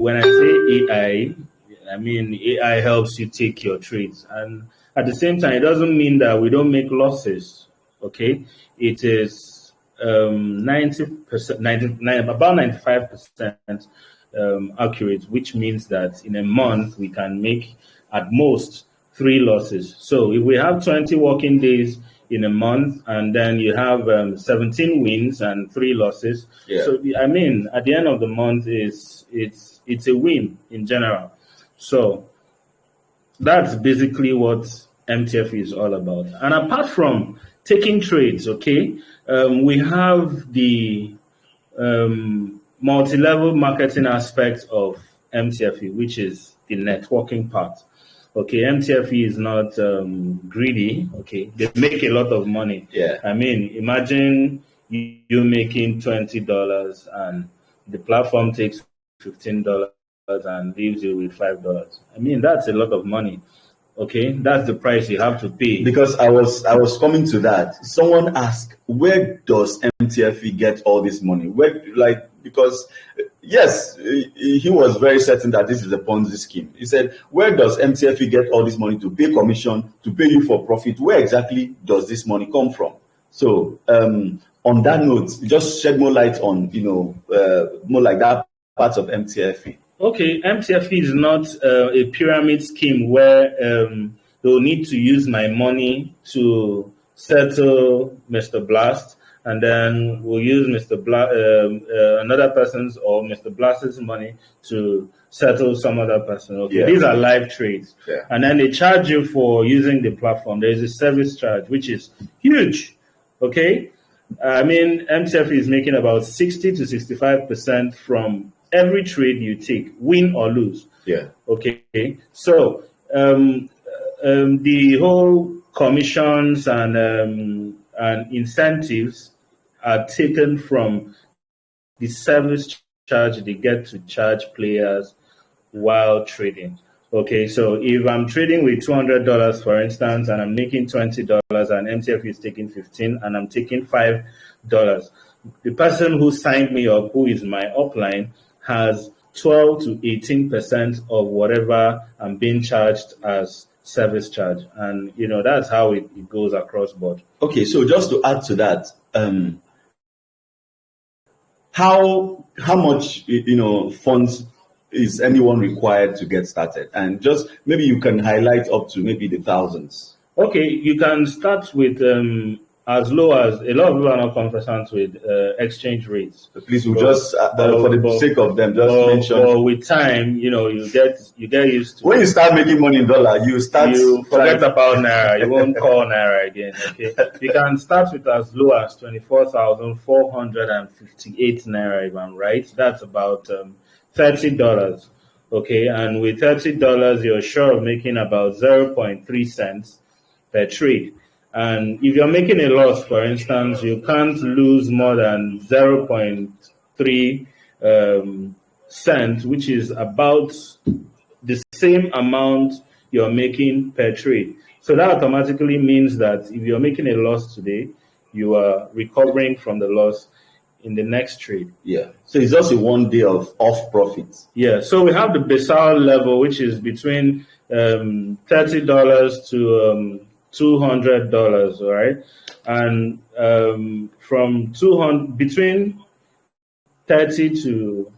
when I say AI, I mean AI helps you take your trades, and at the same time, it doesn't mean that we don't make losses. Okay, it is 90%, 99, about 95% accurate, which means that in a month we can make at most 3 losses. So if we have 20 working days in a month, and then you have 17 wins and 3 losses. Yeah. So I mean, at the end of the month, it's a win in general. So that's basically what MTF is all about. And apart from taking trades, okay, we have the multi-level marketing aspect of MTFE, which is the networking part. Okay, MTFE is not greedy. Okay, they make a lot of money. Yeah. I mean, imagine you making $20 and the platform takes $15 and leaves you with $5. I mean, that's a lot of money. Okay, that's the price you have to pay. Because I was coming to that. Someone asked, where does MTFE get all this money? Because yes, he was very certain that this is a Ponzi scheme. He said, where does MTFE get all this money to pay commission, to pay you for profit? Where exactly does this money come from? So on that note, just shed more light on, more like that part of MTFE. Okay, MTFE is not a pyramid scheme where they'll need to use my money to settle Mr. Blast, and then we'll use another person's or Mr. Blast's money to settle some other person. Okay, yeah. These are live trades. Yeah. And then they charge you for using the platform. There is a service charge, which is huge. Okay, I mean, MTFE is making about 60 to 65% from every trade you take, win or lose. Yeah. Okay. So the whole commissions and incentives are taken from the service charge they get to charge players while trading. Okay. So if I'm trading with $200, for instance, and I'm making $20, and MTF is taking $15, and I'm taking $5, the person who signed me up, who is my upline, has 12 to 18% of whatever I'm being charged as service charge. And, that's how it goes across board. Okay, so just to add to that, how much, funds is anyone required to get started? And just maybe you can highlight up to maybe the thousands. Okay, you can start with as low as a lot of people are not conversant with exchange rates. So please, for the sake of them, just mention. But with time, you get used to. When you start making money in dollar, you forget about naira. You won't call naira again. Okay, you can start with as low as 24,458 naira. If I'm right, that's about $30. Okay, and with $30, you're sure of making about 0.3 cents per trade. And if you're making a loss, for instance, you can't lose more than 0.3 cents, which is about the same amount you're making per trade. So that automatically means that if you're making a loss today, you are recovering from the loss in the next trade. Yeah. So it's just a 1 day of off profits. Yeah. So we have the basal level, which is between $30 to $200, right? And from between $30 to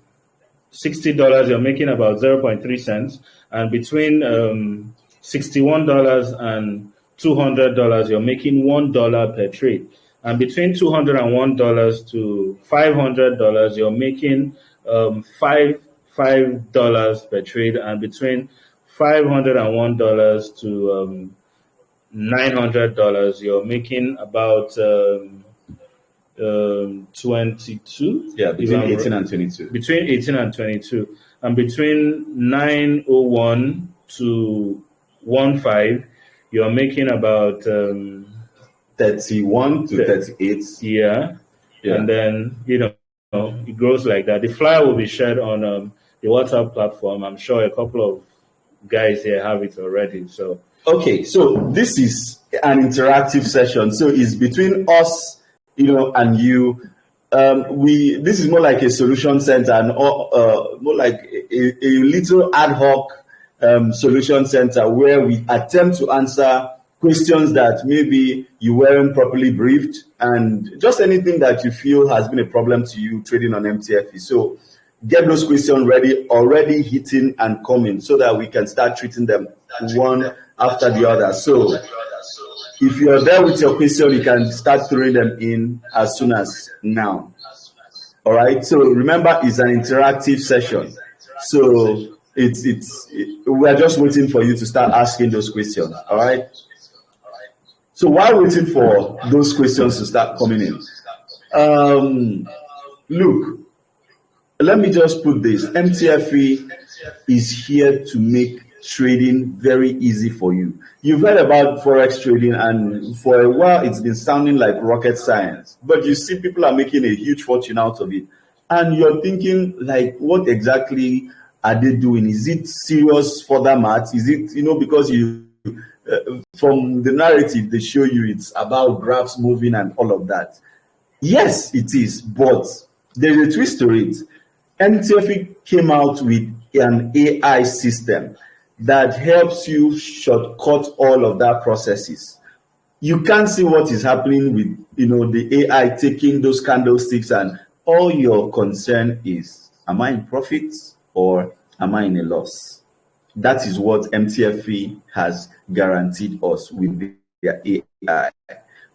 $60, you're making about 0.3 cents, and between $61 and $200, you're making $1 per trade, and between $201 to $500, you're making $5 per trade, and between $501 to $900, you're making about 22. Yeah, between 18 and 22. Between 18 and 22, and between 901 to 15, you're making about 31 to 38. Yeah, and then it grows like that. The flyer will be shared on the WhatsApp platform. I'm sure a couple of guys here have it already. So. Okay, so this is an interactive session. So it's between us, and you. This is more like a solution center and more like a little ad hoc solution center where we attempt to answer questions that maybe you weren't properly briefed, and just anything that you feel has been a problem to you trading on MTFE. So get those questions ready, already hitting and coming, so that we can start treating them one after the other. So if you're there with your question, you can start throwing them in as soon as now. All right. So remember, it's an interactive session. So we're just waiting for you to start asking those questions. All right. So while waiting for those questions to start coming in, look, let me just put this. MTFE is here to make trading very easy for you. You've heard about Forex trading, and for a while it's been sounding like rocket science. But you see people are making a huge fortune out of it. And you're thinking, like, what exactly are they doing? Is it serious further math? Is it, because from the narrative they show you it's about graphs moving and all of that. Yes, it is, but there's a twist to it. MTFE came out with an AI system that helps you shortcut all of that processes. You can't see what is happening with the AI taking those candlesticks, and all your concern is, am I in profits or am I in a loss? That is what MTFE has guaranteed us with their AI,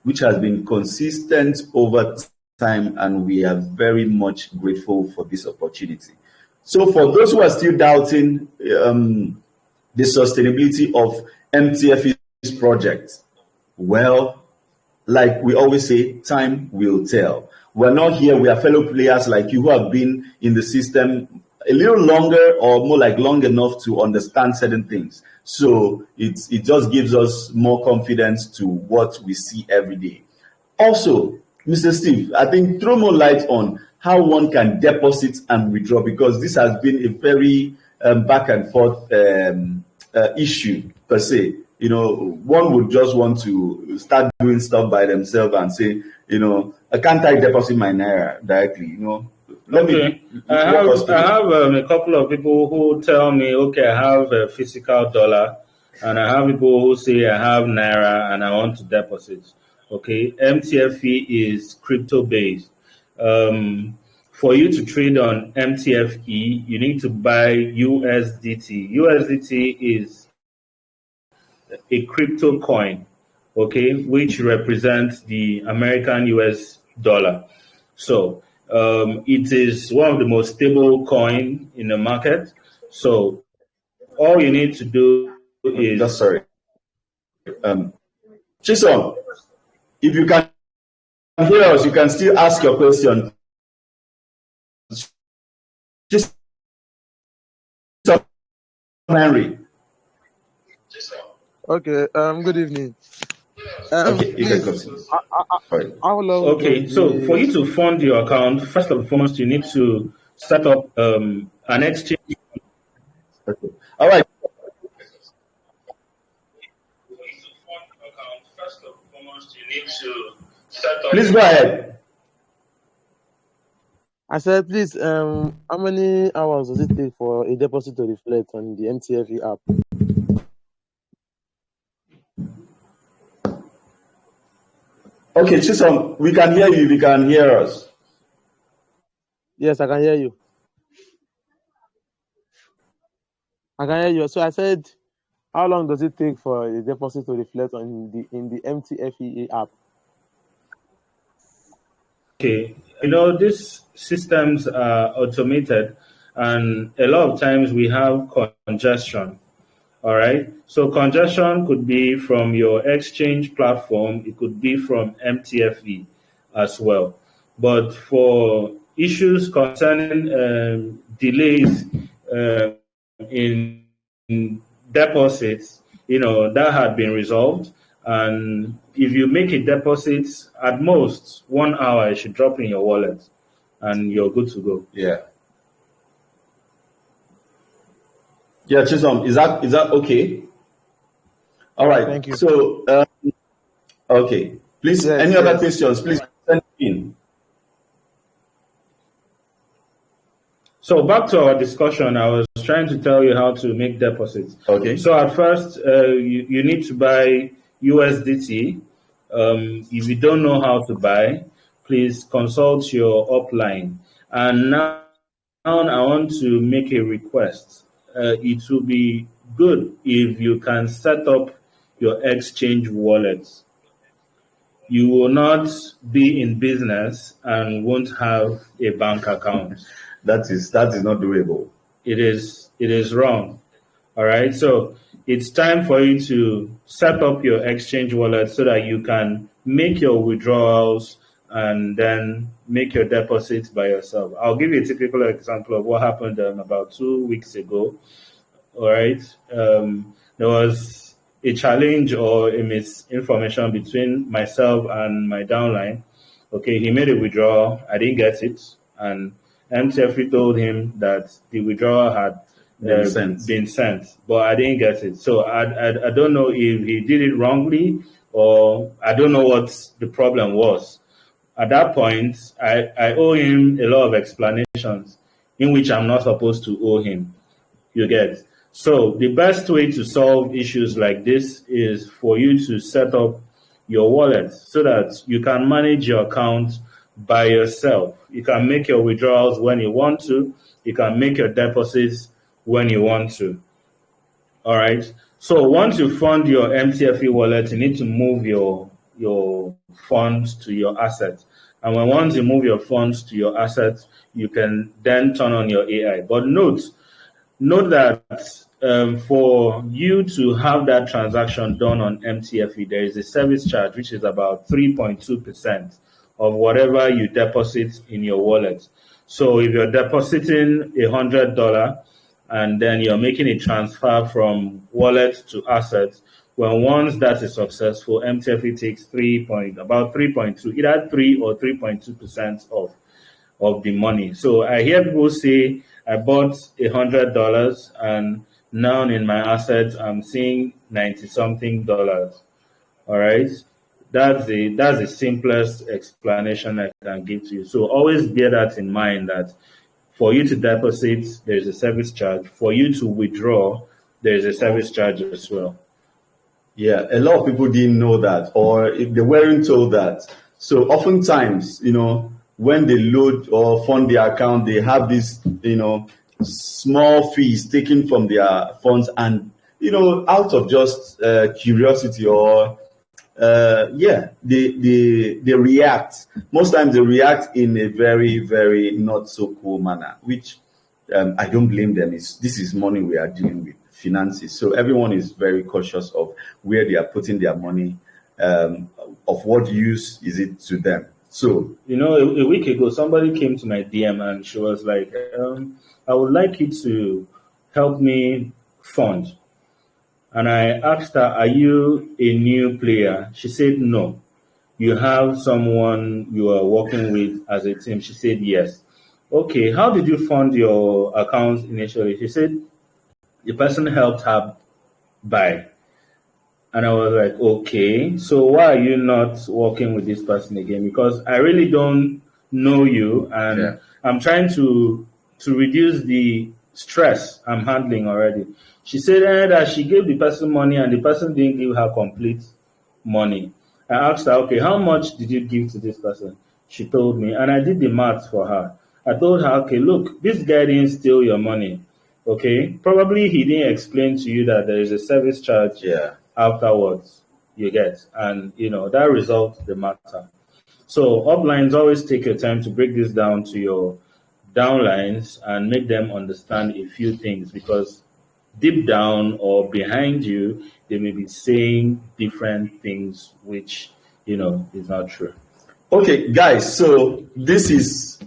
which has been consistent over time, and we are very much grateful for this opportunity. So for those who are still doubting the sustainability of MTFE's project, well, like we always say, time will tell. We're not here, we are fellow players like you who have been in the system a little longer, or more like long enough to understand certain things. So it just gives us more confidence to what we see every day. Also, Mr. Steve, I think throw more light on how one can deposit and withdraw, because this has been a very back and forth issue per se. One would just want to start doing stuff by themselves and say, can't I deposit my Naira directly? I have a couple of people who tell me, okay, I have a physical dollar, and I have people who say I have Naira and I want to deposit. Okay, MTFE is crypto based. For you to trade on MTFE, you need to buy USDT. USDT is a crypto coin, okay, which represents the American US dollar. So it is one of the most stable coin in the market. So all you need to do is Chisom, if you can hear us, you can still ask your question. Chisom Henry. Okay. Good evening. Okay, you can continue. How long? Okay, so for you to fund your account, first and foremost, you need to set up an exchange. Okay. All right. Please go ahead. I said, please, how many hours does it take for a deposit to reflect on the MTFE app? Okay, Chisom, we can hear you if you can hear us. Yes, I can hear you. I can hear you. So I said, how long does it take for a deposit to reflect on in the MTFE app? Okay, these systems are automated, and a lot of times we have congestion. All right. So congestion could be from your exchange platform. It could be from MTFE as well. But for issues concerning delays in deposits, that had been resolved. And if you make a deposit, at most 1 hour, it should drop in your wallet, and you're good to go. Yeah. Yeah, Chisom, is that okay? All right. Thank you. So, okay. Please, yes, any other questions? Please send in. So back to our discussion, I was trying to tell you how to make deposits. Okay. So at first, you need to buy USDT. If you don't know how to buy, please consult your upline. And now I want to make a request. It will be good if you can set up your exchange wallet. You will not be in business and won't have a bank account. That is not doable. It is wrong. All right. So it's time for you to set up your exchange wallet so that you can make your withdrawals and then make your deposits by yourself. I'll give you a typical example of what happened about 2 weeks ago. All right. There was a challenge or a misinformation between myself and my downline. Okay, he made a withdrawal. I didn't get it. And Mtfe told him that the withdrawal had been sent, but I didn't get it. So I don't know if he did it wrongly or I don't know what the problem was. At that point, I owe him a lot of explanations in which I'm not supposed to owe him. You get. So the best way to solve issues like this is for you to set up your wallet so that you can manage your account by yourself. You can make your withdrawals when you want to. You can make your deposits when you want to. All right. So once you fund your Mtfe wallet, you need to move your funds to your assets. And once you move your funds to your assets, you can then turn on your AI. But note that for you to have that transaction done on Mtfe, there is a service charge, which is about 3.2% of whatever you deposit in your wallet. So if you're depositing $100 and then you're making a transfer from wallet to assets, well, once that is successful, Mtfe takes about 3.2, either 3 or 3.2% of the money. So I hear people say, I bought $100 and now in my assets I'm seeing 90-something dollars. All right. That's the simplest explanation I can give to you. So always bear that in mind, that for you to deposit, there's a service charge. For you to withdraw, there's a service charge as well. Yeah, a lot of people didn't know that, or if they weren't told that. So oftentimes, when they load or fund their account, they have this, small fees taken from their funds, and out of just curiosity or they react. Most times they react in a very, very not so cool manner, which I don't blame them. This is money we are dealing with, finances. So everyone is very cautious of where they are putting their money, of what use is it to them. So, a week ago, somebody came to my DM and she was like, I would like you to help me fund. And I asked her, are you a new player? She said, no. You have someone you are working with as a team? She said, yes. Okay, how did you fund your account initially? She said, the person helped her buy. And I was like, okay, so why are you not working with this person again? Because I really don't know you, and I'm trying to reduce the stress I'm handling already. She said that she gave the person money and the person didn't give her complete money. I asked her, okay, how much did you give to this person? She told me, and I did the math for her. I told her, okay, look, this guy didn't steal your money. Okay, probably he didn't explain to you that there is a service charge afterwards, you get, and that resolved the matter. So uplines, always take your time to break this down to your downlines and make them understand a few things, because deep down or behind you, they may be saying different things, which is not true. Okay, guys, so this is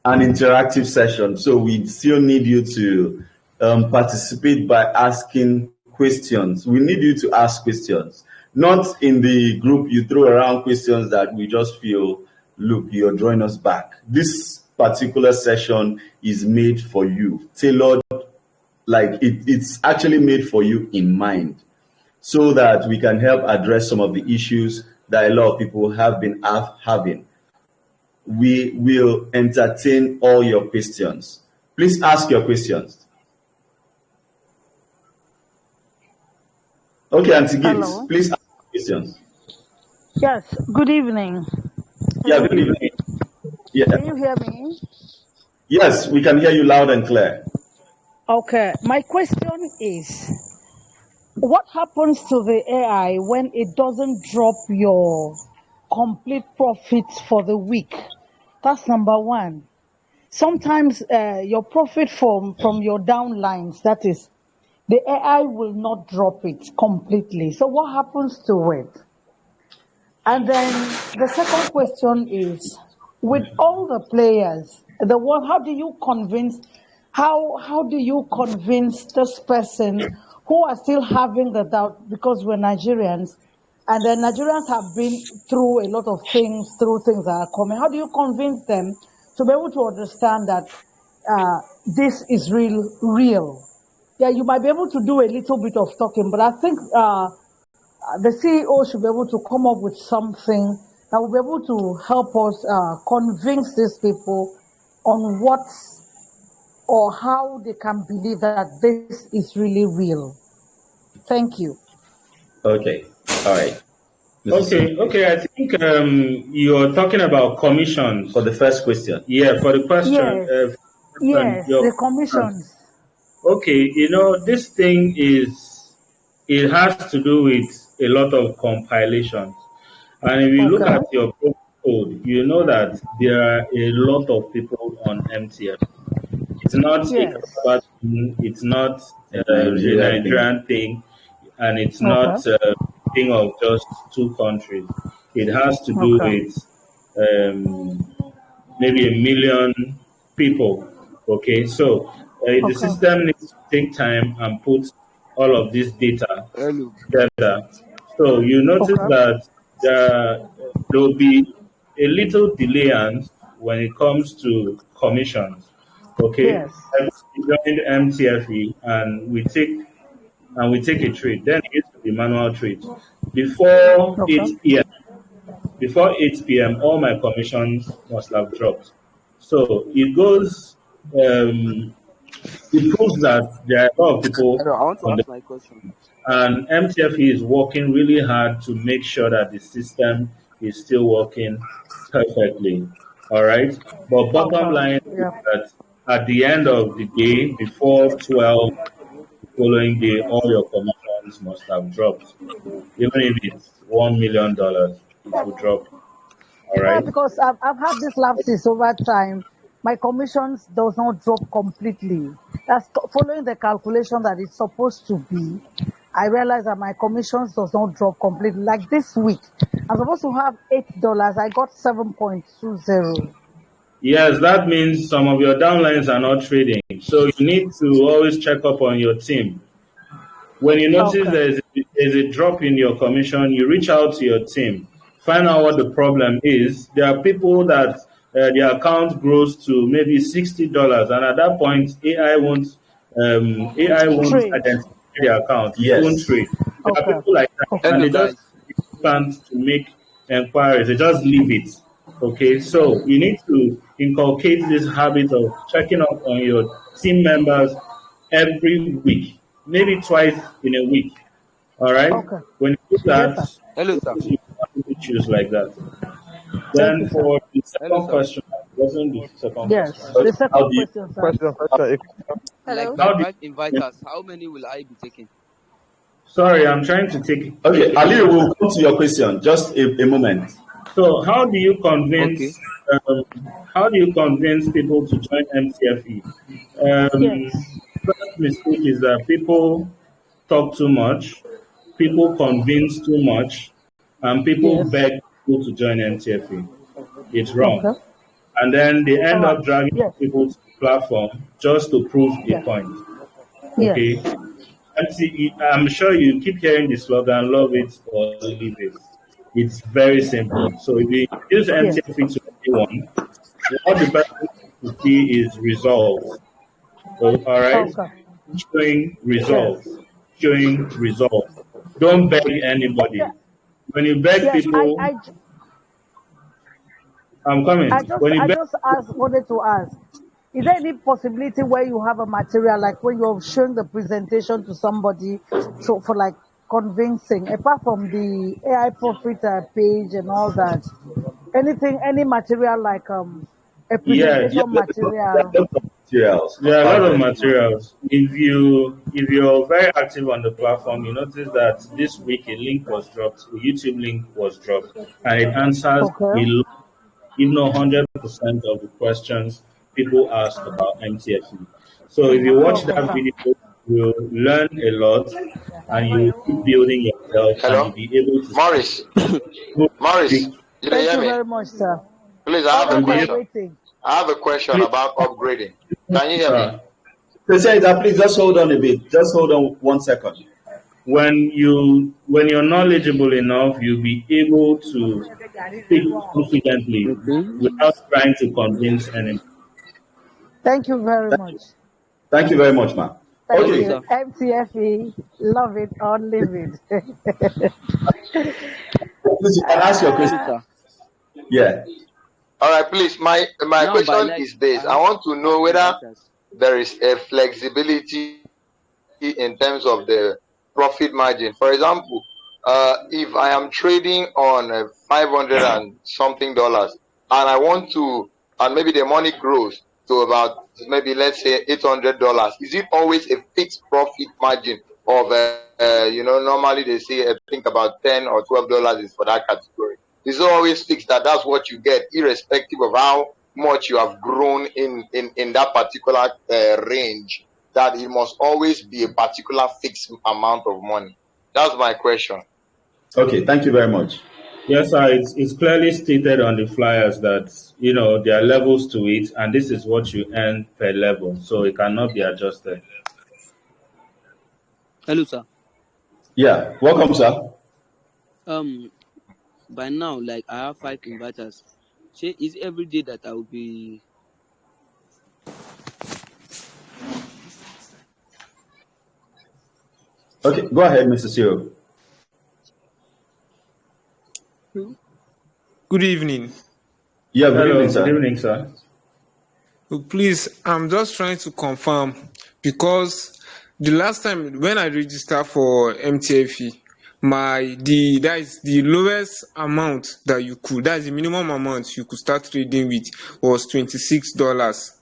an interactive session, so we still need you to participate by asking questions. We need you to ask questions, not in the group you throw around questions that we just feel, look, you're drawing us back. This particular session is made for you, tailored, like it's actually made for you in mind, so that we can help address some of the issues that a lot of people have been having. We will entertain all your questions. Please ask your questions. Okay, Auntie Gifts, Hello. please ask questions. Yes. Good evening. Yeah, good evening. Yeah. Can you hear me? Yes, we can hear you loud and clear. Okay. My question is, what happens to the AI when it doesn't drop your complete profits for the week? That's number one. Sometimes your profit from your downlines, that is, the AI will not drop it completely. So what happens to it? And then the second question is, with all the players, the one, how do you convince this person who are still having the doubt, because we're Nigerians, and the Nigerians have been through a lot of things that are coming. How do you convince them to be able to understand that this is real? Yeah, you might be able to do a little bit of talking, but I think the CEO should be able to come up with something that will be able to help us convince these people on what or how they can believe that this is really real. Thank you. Okay, all right. Okay. I think you're talking about commissions. For the first question. Yeah, for the question. Yes, yes, Your the commissions. okay, this thing it has to do with a lot of compilations. And if you look Okay. at your code, you know that there are a lot of people on MTF. It's not a Yes. Calabar thing, it's not A a Nigerian thing. Nigerian thing, and it's Okay. not a thing of just two countries. It has to do Okay. with maybe 1 million people. Okay, so the Okay. system needs to take time and put all of this data Hello. together. So you notice Okay. that there will be a little delay when it comes to commissions. Okay, Yes. we joined MTFE and we take a trade. Then it used to be manual trades. Before Okay. 8 p.m. Before 8 p.m., all my commissions must have dropped. So it goes. It proves that there are a lot of people Hello. I want to on the ask my question. and MTFE is working really hard to make sure that the system is still working perfectly. All right. But bottom Okay. line is Yeah. that at the end of the day, before 12 the following day, all your commissions must have dropped. Even if it's $1 million, it will drop. All Yeah, right. because I've had this lapses over time. My commissions does not drop completely. Following the calculation that it's supposed to be. I realize that my commissions does not drop completely. Like this week, I'm supposed to have $8. I got 7.20. Yes, that means some of your downlines are not trading. So you need to always check up on your team. When you notice Okay. there's a drop in your commission, you reach out to your team, find out what the problem is. There are people that their account grows to maybe $60, and at that point, AI won't Trade. identify the account. It won't Yes. trade. There are Okay. people like that, Okay. and Hello, they just guys. can't to make inquiries. They just leave it. Okay, so you need to inculcate this habit of checking up on your team members every week, maybe twice in a week. All right. Okay. When you do Yes, that, sir. Hello, sir. you have issues like that. Thank you, Then sir. for the Hello, second sir. question, wasn't the second Yes. question? The How second do you question, sir. Question. Hello. Like How do 25 you, inviters. How many will I be taking? sorry, I'm trying to Okay, take a Ali, look. we'll come to your question. Just a moment. So Okay. um, how do you convince people to join MTFE? Yes. First mistake is that people talk too much, people convince too much, and people Yes. beg people to join MTFE. It's wrong. Okay. And then they All end right. up dragging Yes. people to the platform just to prove a Yes. point. Yes. Okay. I'm sure you keep hearing the slogan, love it or leave it. It's very simple. So if you use Yes. MTFE to anyone, what the person needs to see is results. Oh, all right? Okay. Showing Yes. results. Showing results. Don't beg Okay. anybody. When you beg Yes. people, I'm I coming. just When you I beg just asked wanted to ask. Is there any possibility where you have a material, like when you're showing the presentation to somebody, so for like convincing, apart from the AI profit page and all that, anything, any material like a Yes, Yeah, presentation there are material? a lot of materials there are a lot of about them. materials. If you're very active on the platform, you notice that this week a link was dropped, a YouTube link was dropped, and it answers Okay. a lot, if not 100% of the questions people ask about MTFE. So if you watch Okay, that sir. video, you'll learn a lot, and you keep building yourself, and you'll Hello, be able to start Morris. to Morris, speak. you dey Thank hear you me? very much, sir. Please, I All have a You'll right, be sir, able, question. waiting. I have a question please, about upgrading. Can you hear me? sir. Presenter, please just hold on a bit. Just hold on 1 second. When you're knowledgeable enough, you'll be able to speak confidently Okay. without trying to convince anyone. Thank you very Thank you. much. Thank you very much, ma'am. Thank Hello, Okay. you. sir. MTFE, love it or leave it. Please, you can ask your Hello, question. sir. Yeah. All right, please. My Now, by question like, is this: I I have want to five know whether inverters. there is a flexibility in terms of the profit margin. For example, if I am trading on 500 and something dollars, and I want to, and maybe the money grows to about maybe let's say $800, is it always a fixed profit margin of normally they say I think about $10 or $12 is for that category. It's always fixed that's what you get, irrespective of how much you have grown in that particular range, that it must always be a particular fixed amount of money. That's my question. Okay. Thank you very much. Yes, sir. It's clearly stated on the flyers that there are levels to it, and this is what you earn per level, so it cannot be adjusted. Hello, sir. Yeah. Welcome, sir. Um, by now, like, I have five inverters. Say, is every day that I will be Okay. Go ahead, Mr. Cyril. Good evening. Yeah. Good evening, Hello, good sir. evening, sir. Please, I'm just trying to confirm because the last time when I registered for MTFE, that is the lowest amount that you could, that is the minimum amount you could start trading with was $26.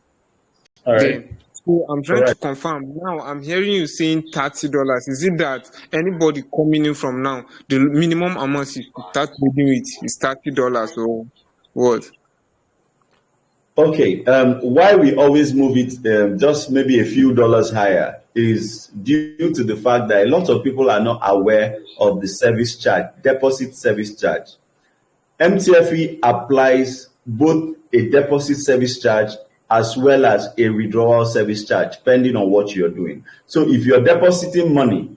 All right, Then, so I'm trying to correct. confirm now. I'm hearing you saying $30. Is it that anybody coming in from now, the minimum amount you could start trading with is $30 or what? Okay. Why we always move it just maybe a few dollars higher is due to the fact that a lot of people are not aware of the service charge, deposit service charge. MTFE applies both a deposit service charge as well as a withdrawal service charge, depending on what you're doing. So if you're depositing money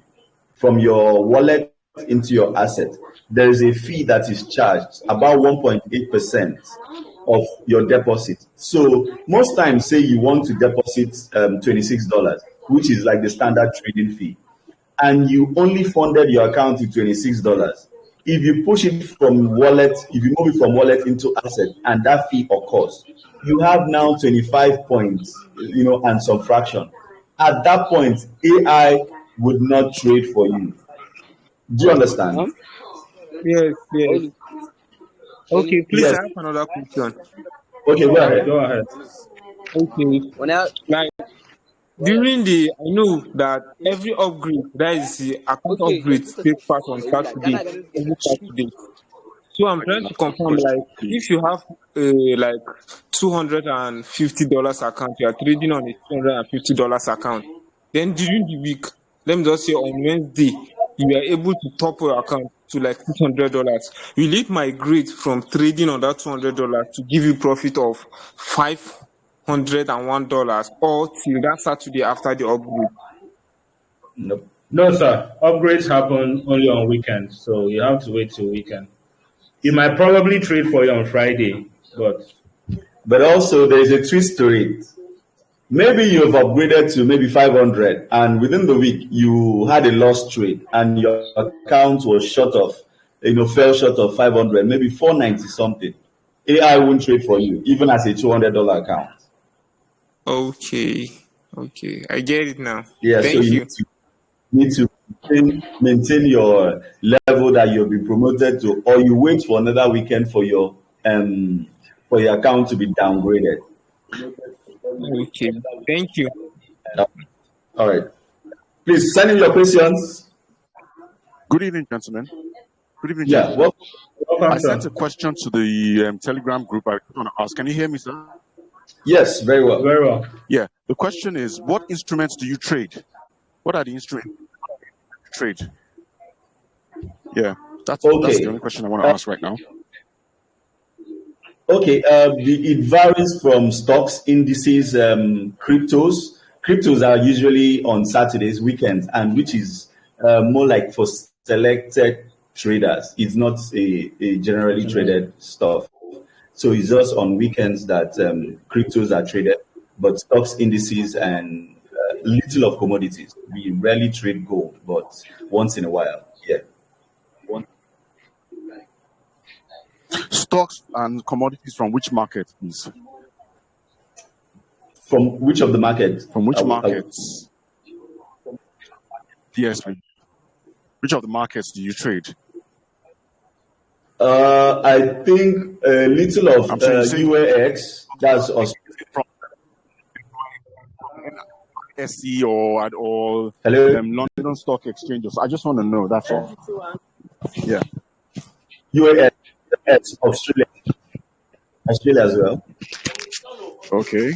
from your wallet into your asset, there is a fee that is charged about 1.8% of your deposit. So most times, say you want to deposit $26, which is like the standard trading fee, and you only funded your account with $26. If you push it from wallet, if you move it from wallet into asset, and that fee occurs, you have now 25 points, and some fraction. At that point, AI would not trade for you. Do you understand? um? Yes, yes. Olu, Kenny, Okay, please, Yes. I have another question. Okay, go Kenny, ahead. Go ahead. Okay, when I like during I know that every upgrade, that is the account okay, your upgrade, sister take part on is like Saturday, Ghana Ghana every Saturday. So I'm trying to confirm, like, if you have like $250 account, you are trading on a $250 account. Then during the week, let me just say on Wednesday, you are able to top your account to like $600. Will it migrate from trading on that $200 to give you profit of $501 or till that Saturday after the upgrade? Nope. No, sir. Upgrades happen only on weekends, so you have to wait till weekend. You might probably trade for you on Friday, but But also, there is a twist to it. Maybe you've upgraded to maybe 500, and within the week you had a lost trade, and your account was short of, fell short of 500, maybe 490 something. AI won't trade for you, even as a $200 account. Okay. Okay. I get it now. Yeah, so Thank you you. need to maintain your level that you'll be promoted to, or you wait for another weekend for your account to be downgraded. Okay. Thank you. All right. Please send in your questions. Good evening, gentlemen. Good evening, Yeah. gentlemen. Welcome, I sent sir. a question to the Telegram group. I want to ask. Can you hear me, sir? Yes, very well. Very well. Yeah. The question is, what instruments do you trade? What are the instruments you trade? Yeah, that's the only Okay. question I want to ask right now. Okay. It varies from stocks, indices, cryptos. Cryptos are usually on Saturdays, weekends, and which is more like for selected traders. It's not a generally traded stuff. So it's just on weekends that cryptos are traded, but stocks, indices, and little of commodities. We rarely trade gold, but once in a while, yeah. Stocks and commodities from which market, please? From which of the market? From which markets? Yes, please. Which of the markets do you trade? I think a little of I'm saying UAX. That's from SE or hello. London Stock Exchanges. I just want to know. That's all. Yeah. UAX, Australia as well. Okay.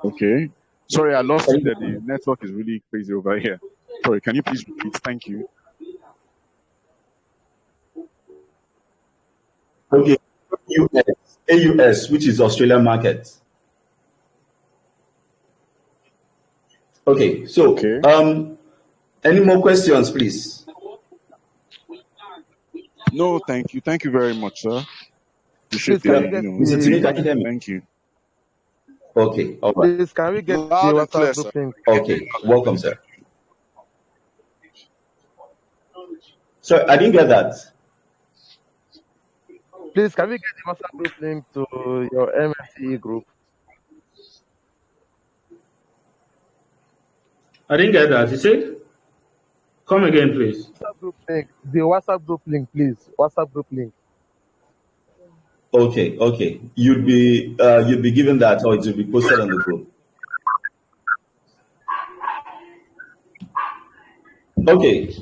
Okay. Sorry, I lost you there. The network is really crazy over here. Sorry, can you please repeat? Thank you. Okay. AUS, which is Australian market. Okay. So, Okay. any more questions, please? No, thank you. Thank you very much, sir. Please, Appreciate can the, we get Mr. Tini, can you hear me? thank you. Okay. All right. please can we get the Loud and clear, WhatsApp sir. group link? Okay. Welcome, sir. Sorry, I didn't get that. Please, can we get the WhatsApp group link to your MFCE group? I didn't get that. You said? Come again, please. WhatsApp group link. The WhatsApp group link, please. WhatsApp group link. Okay. Okay. You'd be given that, or it will be posted on the group. Okay.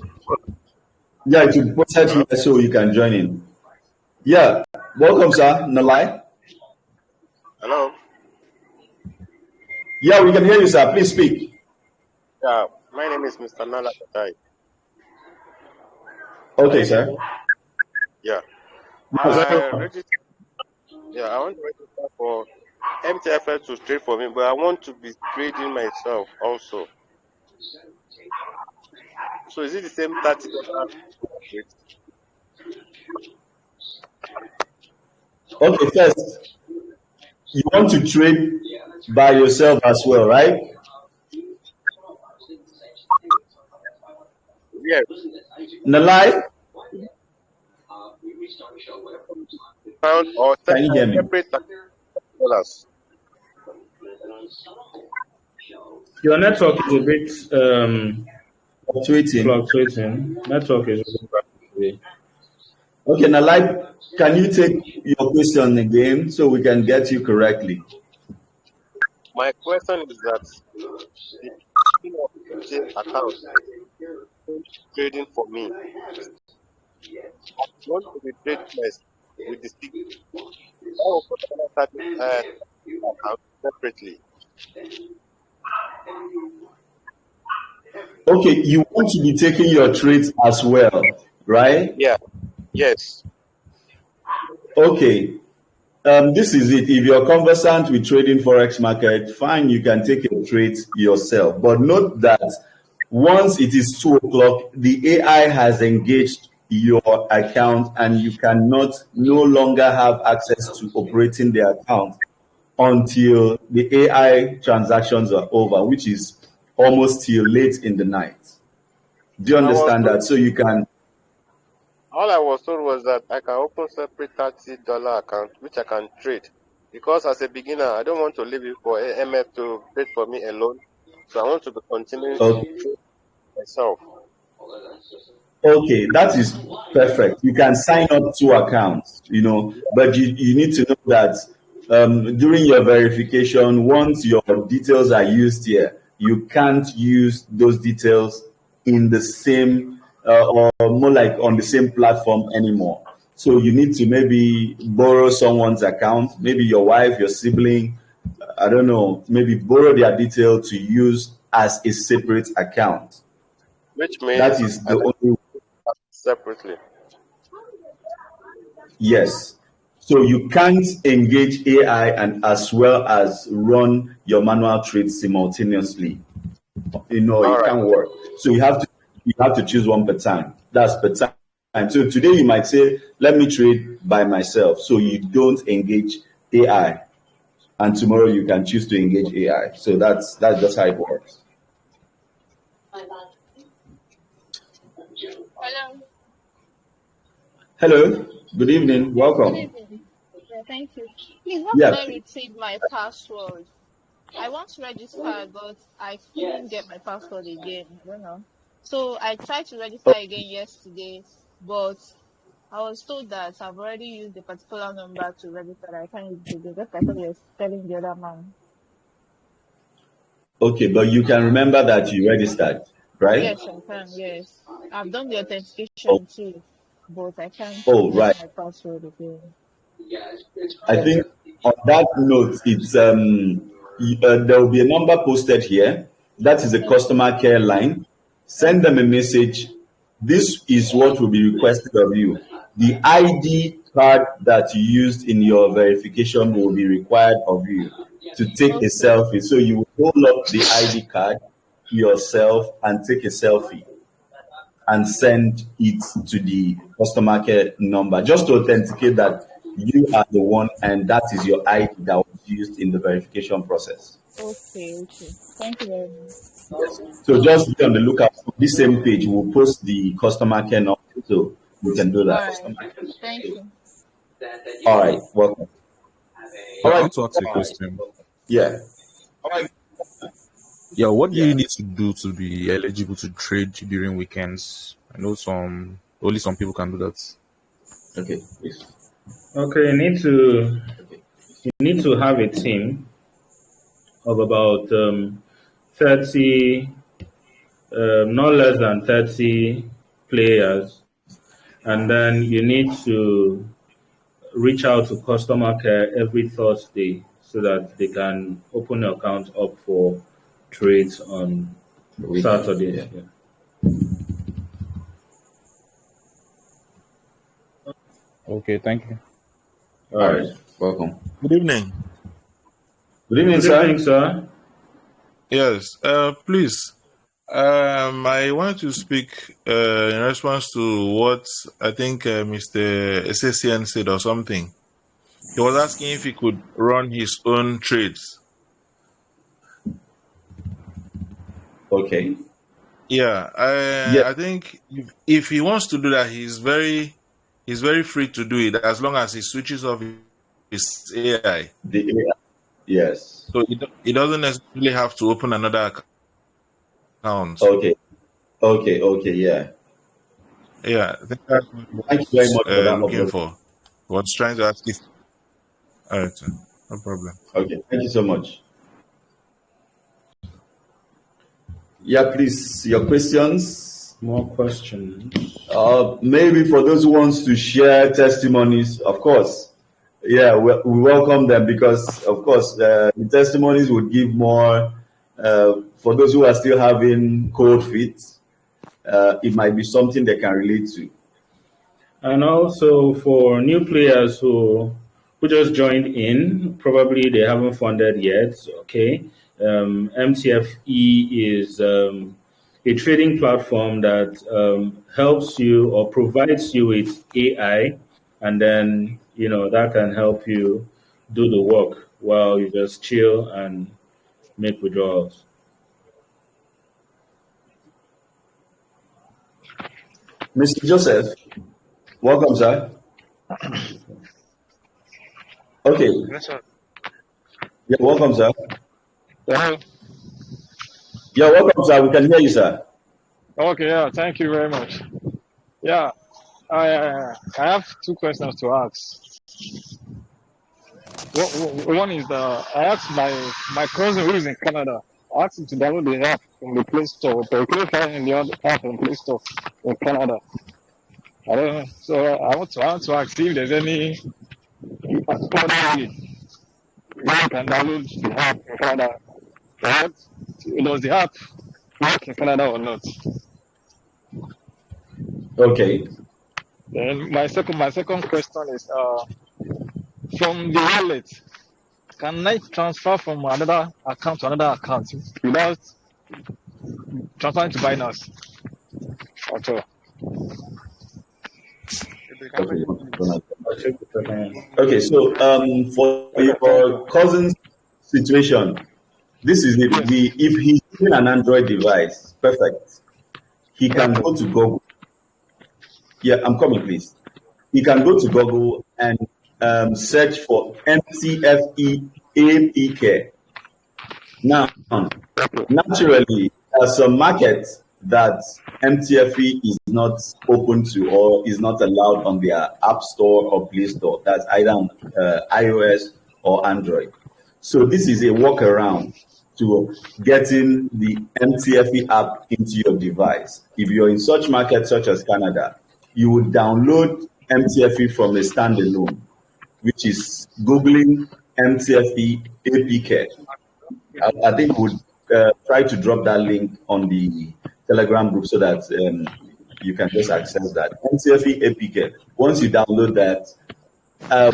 Yeah, it will be posted here so you can join in. Yeah. Welcome, sir. Nalai. Hello. Yeah, we can hear you, sir. Please speak. Yeah, my name is Mr. Nala Katai. Okay, sir. Yeah. Yes. I want to register for MTFL to trade for me, but I want to be trading myself also. So is it the same $30? Okay, first, you want to trade by yourself as well, right? Yes. Nalai, Pound or can you hear me? separate $30. Your network is a bit Fluctuating. fluctuating. Network is a bit fluctuating. Okay, Nalai, can you take your question again so we can get you correctly? My question is that the account trading for me. I want to be trading with the stick. I will put another account separately. Okay, you want to be taking your trades as well, right? Yeah. Yes. Okay, this is it. If you're conversant with trading forex market, fine, you can take your trades yourself. But note that once it is 2 o'clock, the AI has engaged your account, and you cannot no longer have access to operating the account until the AI transactions are over, which is almost till late in the night. Do you understand that? So you can. All I was told was that I can open separate $30 account which I can trade. because as a beginner, I don't want to leave it for MF to trade for me alone. So I want to be continuing Okay. to trade myself. Okay, that is perfect. You can sign up 2 accounts, but you need to know that during your verification, once your details are used here, you can't use those details in the same or more like on the same platform anymore. So you need to maybe borrow someone's account, maybe your wife, your sibling, I don't know, maybe borrow their detail to use as a separate account. Which That means is I the only. separately. Yes. So you can't engage AI and as well as run your manual trades simultaneously. All It right. can't work. So you have to choose one per time. That's per time. So today you might say, let me trade by myself. So you don't engage AI. And tomorrow you can choose to engage AI. So that's just how it works. Hello. Hello. Good evening. Good Welcome. evening. Yeah, thank you. Please, how can Yeah. I retrieve my password? I want to register, but I couldn't get my password again. I don't know. So I tried to register again yesterday, but I was told that I've already used the particular number to register. I can't use it again. Just like what you're telling the other man. Okay, but you can remember that you registered, right? Yes, I can. Yes, I've done the Oh, authentication too, but I can't oh, get right. my password again. I think on that note, there will be a number posted here. That is a customer care line. Send them a message. This is what will be requested of you. The ID card that you used in your verification will be required of you to take a Okay. selfie. So you will hold up the ID card yourself and take a selfie and send it to the customer care number just to authenticate that you are the one and that is your ID that was used in the verification process. Okay. Okay. Thank you very much. Yes. So just be on the lookout for this same page. We'll post the customer care number so you can do All that. right. Thank you. All right. Welcome. All Yeah, I right. want to ask a question. Yeah. Yeah, what do you need to do to be eligible to trade during weekends? I know only some people can do that. Okay. Please. Okay, you need to have a team of about 30, not less than 30 players, and then you need to reach out to customer care every Thursday so that they can open your account up for trades on The weekend. Saturdays. Yeah. Yeah. Okay, thank you. All All right. right. Welcome. Good evening. Good evening, Good evening, sir. sir. Yes, please. I want to speak in response to what I think Mr. SSCN said or something. He was asking if he could run his own trades. Okay. Yeah, Yeah. I think if he wants to do that, he's very free to do it as long as he switches off his AI. The yes. So he doesn't necessarily have to open another account. Okay. Okay. Okay. Yeah. Yeah, I think that's what he Thank you very was much for that looking observation. for. He was trying to ask if. All right, sir. No problem. Okay. Thank you so much. Yeah, please, your questions. More questions. Maybe for those who wants to share testimonies, of course. Yeah, we welcome them because, of course, the testimonies would give more. For those who are still having cold feet, it might be something they can relate to. And also for new players who just joined in, probably they haven't funded yet. Okay, MTFE is a trading platform that helps you or provides you with AI, and then that can help you do the work while you just chill and make withdrawals. Mr. Joseph, welcome, sir. Okay, Yes, sir. Yeah, welcome, sir. Hello. Yeah, welcome, sir. We can hear you, sir. Okay, yeah, thank you very much. Yeah, I have two questions to ask. One is I asked my cousin who is in Canada. I asked him to download the app from the Play Store, but he couldn't find the other app from Play Store in Canada. I don't know. So I want to ask if there's any other way you can download the app in Canada. What does the app work in Canada or not? Okay. Then my second question is from the wallet, can I transfer from another account to another account without transferring to Binance? Okay. Okay, so for your cousin's situation, this is it. If he's using an Android device, perfect. He can go to Google. Yeah, I'm coming, please. He can go to Google and search for MTFE APK. Now, naturally, there are some markets that MTFE is not open to or is not allowed on their App Store or Play Store. That's either on iOS or Android. So this is a workaround to getting the MTFE app into your device. If you're in such markets such as Canada, you would download MTFE from a standalone, which is Googling MTFE APK. I think we would try to drop that link on the Telegram group so that you can just access that. MTFE APK. Once you download that,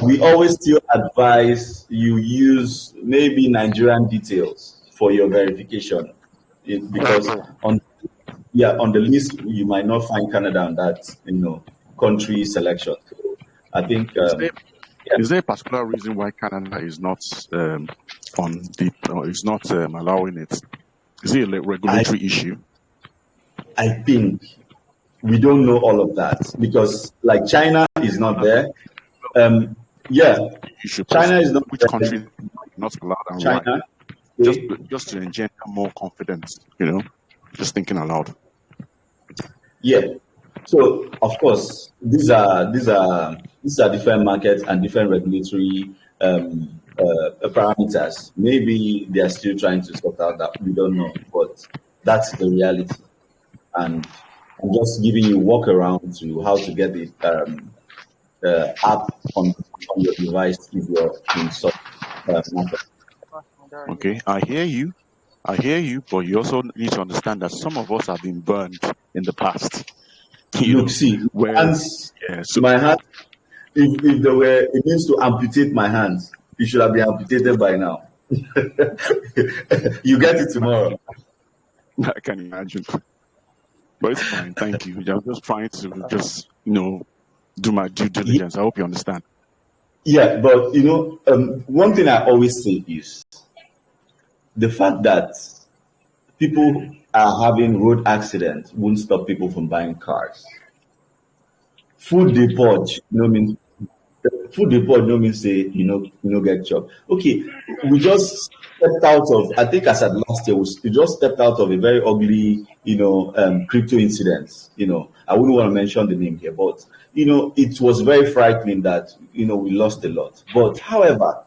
we always still advise you use maybe Nigerian details for your verification, because on the list you might not find Canada on that country selection. So I think is there a particular reason why Canada is not is not allowing it? Is it a regulatory issue? I think we don't know all of that because, like, China is not there. China is not. Which country not allowed and China. Why? Just to engender more confidence, just thinking aloud. Yeah. So of course these are different markets and different regulatory parameters. Maybe they are still trying to sort out that. We don't know, but that's the reality. And I'm just giving you a walk around to how to get the app on your device if you're in such market. Okay, I hear you, but you also need to understand that some of us have been burned in the past. Look, see, my hand, if there were a means to amputate my hands, it should have been amputated by now. You get it tomorrow. I can imagine. But it's fine, thank you. I'm just trying to do my due diligence. I hope you understand. Yeah, but one thing I always say is the fact that people are having road accidents won't stop people from buying cars. Food depot no means say get job. Okay, we just stepped out of, I think as at last year, we just stepped out of a very ugly crypto incident. I wouldn't want to mention the name here, but it was very frightening that we lost a lot. But however,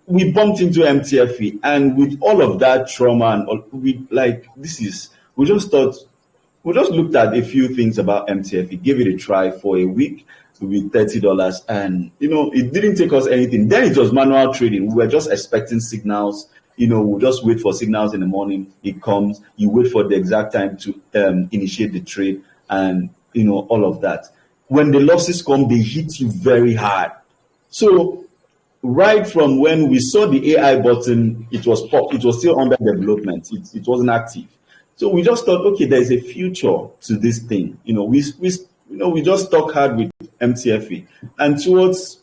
we bumped into MTFE, and with all of that trauma and all, we just looked at a few things about MTFE, gave it a try for a week with $30, and it didn't take us anything. Then it was manual trading. We were just expecting signals. We'll just wait for signals in the morning. It comes. You wait for the exact time to initiate the trade, and all of that. When the losses come, they hit you very hard. So right from when we saw the AI button, it was popped. It was still under development. It wasn't active. So we just thought, okay, there's a future to this thing. We just stuck hard with MTFE. And towards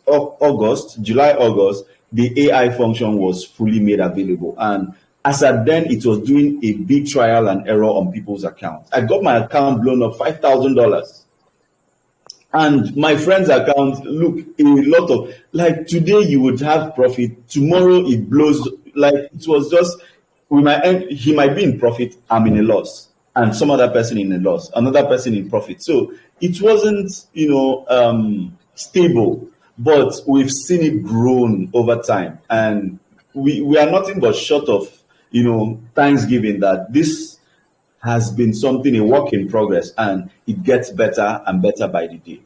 July, August, the AI function was fully made available. And as at then, it was doing a big trial and error on people's accounts. I got my account blown up $5,000. And my friend's account, look, a lot of, like, today you would have profit, tomorrow it blows. Like, it was just, we might end, he might be in profit, I'm in a loss, and some other person in a loss, another person in profit. So it wasn't, stable, but we've seen it grown over time. And we are nothing but short of, Thanksgiving, that this has been something, a work in progress, and it gets better and better by the day.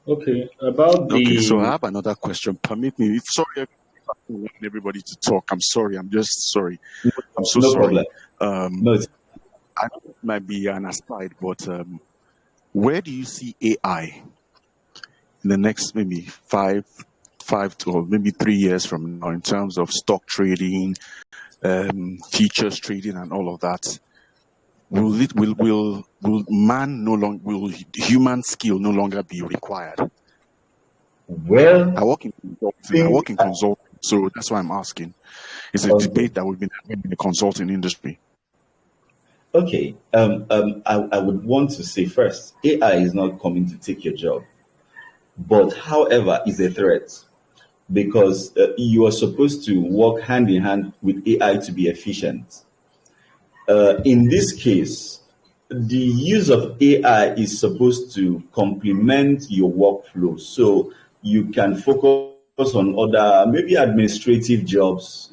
Okay, about Okay, so I the have another question. Permit me. Sorry, if I want everybody to talk. I'm sorry. I'm just sorry. I'm so No sorry. problem. No, I know it might be an aside, but where do you see AI in the next maybe five to, or maybe 3 years from now, in terms of stock trading, futures trading, and all of that? Will man no longer, will human skill no longer be required? I well, work in consulting, so that's why I'm asking. It's a okay. debate that we've been having in the consulting industry. Okay. I would want to say first, AI is not coming to take your job, but however, is a threat, because you are supposed to work hand in hand with AI to be efficient. In this case, the use of AI is supposed to complement your workflow, so you can focus on other, maybe administrative jobs,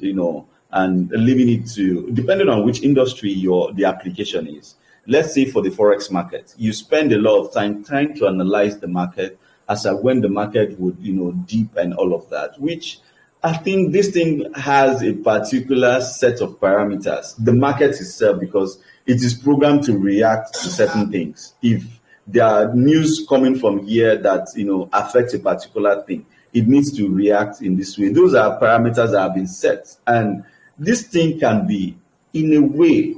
and leaving it to, depending on which industry the application is. Let's say for the forex market, you spend a lot of time trying to analyze the market as at when the market would, dip and all of that, which I think this thing has a particular set of parameters, the market itself, because it is programmed to react to certain things. If there are news coming from here that, affects a particular thing, it needs to react in this way. Those are parameters that have been set. And this thing can be, in a way,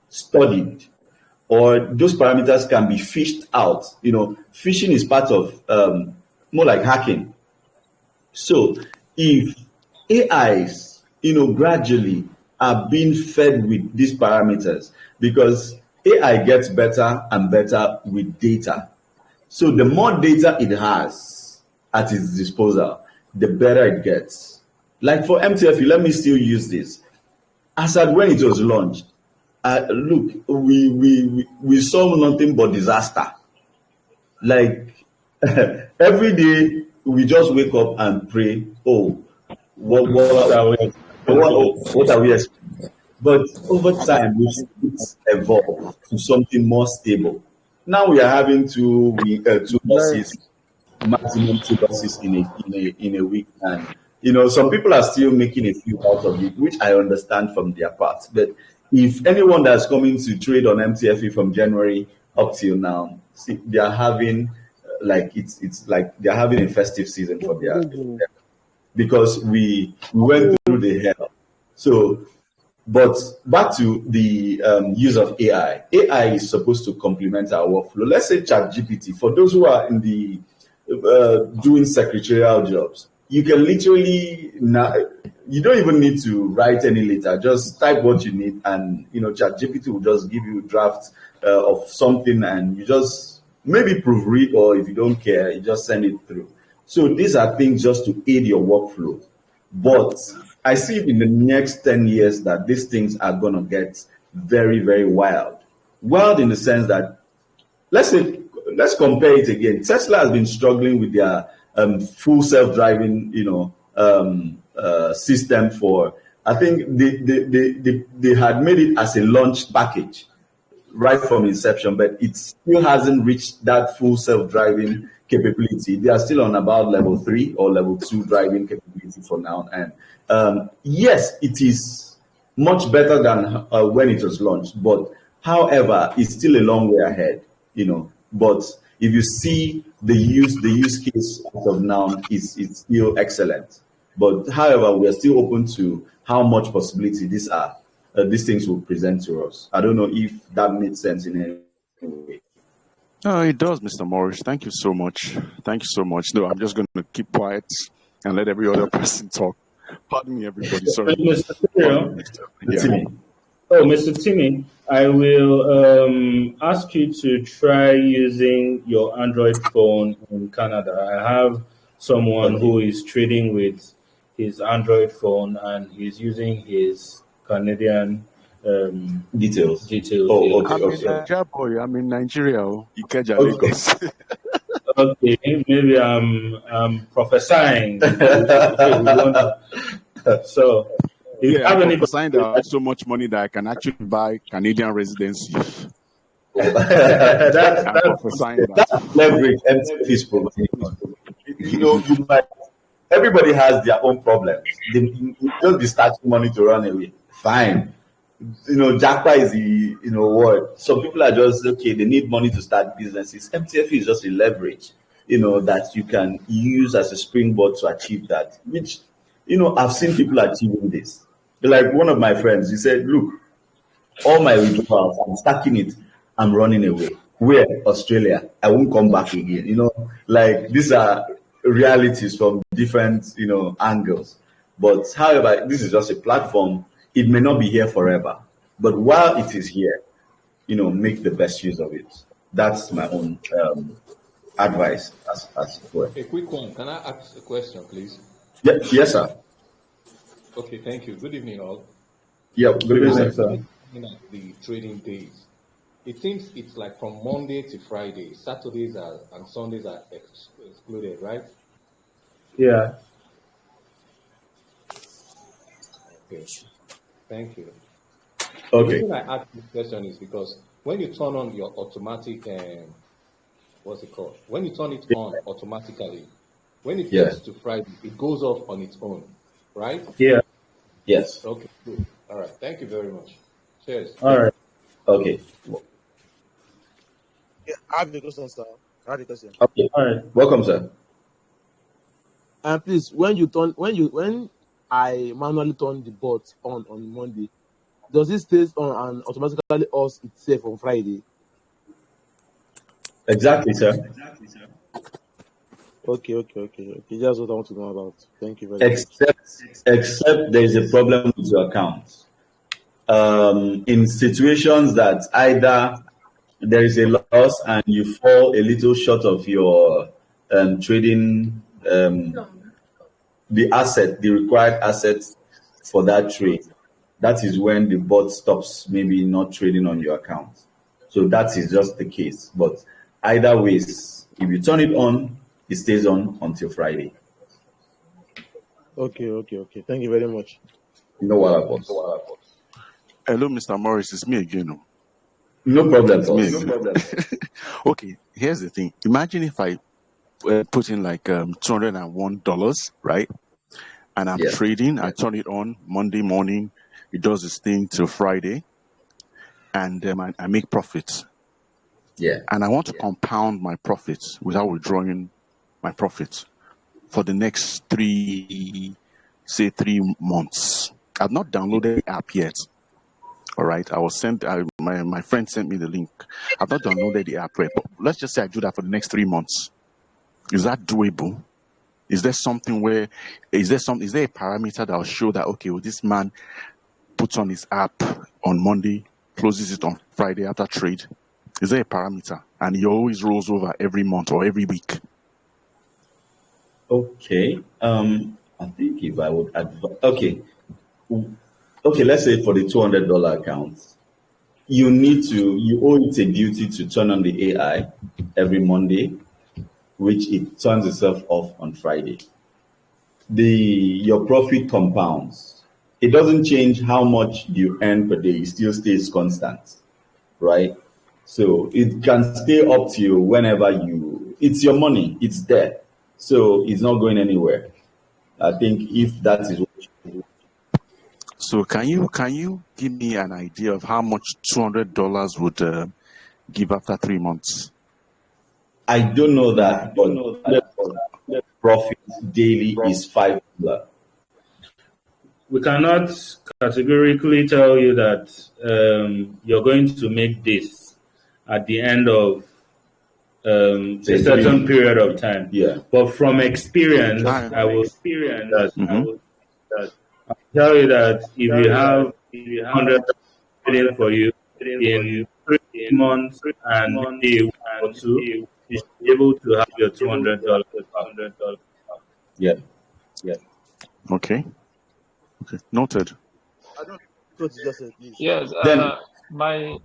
studied, or those parameters can be fished out. Phishing is part of, more like hacking. So if AIs, gradually are being fed with these parameters, because AI gets better and better with data. So the more data it has at its disposal, the better it gets. Like for MTFE, let me still use this. As at when it was launched, look, we saw nothing but disaster. Like every day we just wake up and pray, oh, what are we expecting what are we expecting? But over time, we've seen it evolve to something more stable. Now we are having two Very losses, maximum two losses in a week, and some people are still making a few out of it, which I understand from their part. But if anyone that's coming to trade on MTFE from January up till now, see, they are having like it's like they're having a festive season for good. them, because we went through the hell. So, but back to the use of AI. AI is supposed to complement our workflow. Let's say ChatGPT. For those who are in the doing secretarial jobs, you can literally now, you don't even need to write any letter. Just type what you need, and ChatGPT will just give you a draft of something, and you just maybe proofread, or if you don't care, you just send it through. So these are things just to aid your workflow. But I see it in the next 10 years that these things are going to get very, very wild. Wild in the sense that, let's compare it again. Tesla has been struggling with their full self-driving, system for, I think they had made it as a launch package right from inception, but it still hasn't reached that full self-driving capability. They are still on about level 3 or level 2 driving capability for now. And yes, it is much better than when it was launched, but however, it's still a long way ahead, But if you see the use case as of now, it's still excellent. But however, we are still open to how much possibility these things will present to us. I don't know if that made sense in any way. It does, Mr. Morris. Thank you so much. Thank you so much. No, I'm just going to keep quiet and let every other person talk. Pardon me, everybody. Sorry. Mr. Pardon Theo, me. Yeah. Oh, Mr. Timmy, I will ask you to try using your Android phone in Canada. I have someone Okay. who is trading with his Android phone and he's using his Canadian Details. details. Oh, Yeah. okay, I'm in okay, Nigeria, boy. I'm in Nigeria. Ikeja, okay. Lagos. Okay, maybe I'm prophesying. We don't know. So, if you Yeah, I'm have any prophesying that I questions, have so much money that I can actually buy Canadian residency. I'm that's prophesying that. That's leverage MTF is providing. You might. Everybody has their own problems. They you just be starting money to run away. Fine. Jackpot is the word. Some people are just okay. They need money to start businesses. MTF is just a leverage, that you can use as a springboard to achieve that. Which, I've seen people achieving this. Like one of my friends, he said, "Look, all my withdrawals, I'm stacking it. I'm running away. Where? Australia. I won't come back again." Like these are realities from different, angles. But however, this is just a platform. It may not be here forever. But while it is here, make the best use of it. That's my own advice as well. A quick one. Can I ask a question, please? Yeah, yes, sir. Okay, thank you. Good evening, all. Yeah, good evening, Now, sir. looking at the trading days, it seems it's like from Monday to Friday. Saturdays and Sundays are excluded, right? yeah. Okay, thank you. The Okay. reason I ask this question is because when you turn on your automatic, what's it called? When you turn it on automatically, when it Yeah. gets to Friday, it goes off on its own, right? Yeah. Yes. Okay, good. All right. Thank you very much. Cheers. All right. Okay. Yeah, I have a question, sir. I have a question. Okay. All right. Welcome, sir. And please, when I manually turn the bot on Monday, does it stay on and automatically off itself on Friday? Exactly, sir. Okay. That's what I want to know about. Thank you very much. Except there is a problem with your account. In situations that either there is a loss and you fall a little short of your trading, the required assets for that trade, that is when the bot stops maybe not trading on your account. So that is just the case. But either ways, if you turn it on, it stays on until Friday. Okay. Thank you very much. You know what happens. Hello, Mr. Morris. It's me again. Oh. No problem, It's me boss. again. Okay, here's the thing. Imagine if I put in like $201, right? And I'm Yeah. trading. I turn it on Monday morning. It does its thing till Friday, and I make profits. Yeah. And I want to compound my profits without withdrawing my profits for the next 3 months. I've not downloaded the app yet. All right, I was sent. My friend sent me the link. I've not downloaded the app yet, but let's just say I do that for the next 3 months. Is that doable? Is there something where is there a parameter that will show that okay, well, this man puts on his app on Monday, closes it on Friday after trade? Is there a parameter? And he always rolls over every month or every week. Okay. I think if I would okay, let's say for the $200 account, you owe it a duty to turn on the AI every Monday, which it turns itself off on Friday. Your profit compounds. It doesn't change how much you earn per day. It still stays constant, right? So it can stay up to you whenever it's your money. It's there. So it's not going anywhere. I think if that is what you So can you give me an idea of how much $200 would give after 3 months? I don't know that, but the profit daily is $5. We cannot categorically tell you that you're going to make this at the end of a certain period of time. Yeah. But from experience, I will tell you that if you have 100 trading for you in 3 months and maybe a week or two. You should be able to have your $200 back. Yeah. Okay. Okay. Noted. I don't know what you just said, please. Yes, Then my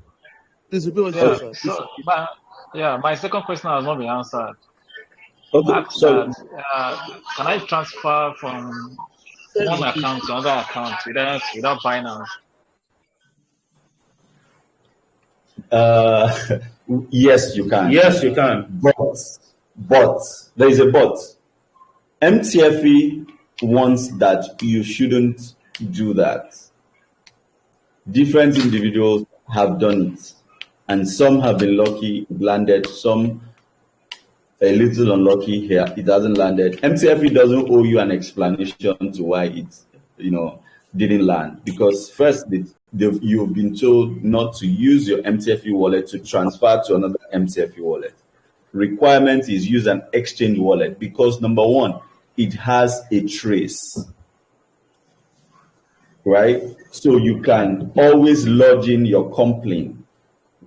Please repeat what you yeah, just said. so my second question has not been answered. okay, Asked sorry. that can I transfer from one account to another account without Binance? Yes, you can. Yes, you can. But there is a but. MTFE wants that you shouldn't do that. Different individuals have done it, and some have been lucky, landed, some a little unlucky here, it hasn't landed. MTFE doesn't owe you an explanation to why it, didn't land, because first you've been told not to use your MTFE wallet to transfer to another MTFE wallet. Requirement is use an exchange wallet because number one, it has a trace, right? So you can always lodge in your complaint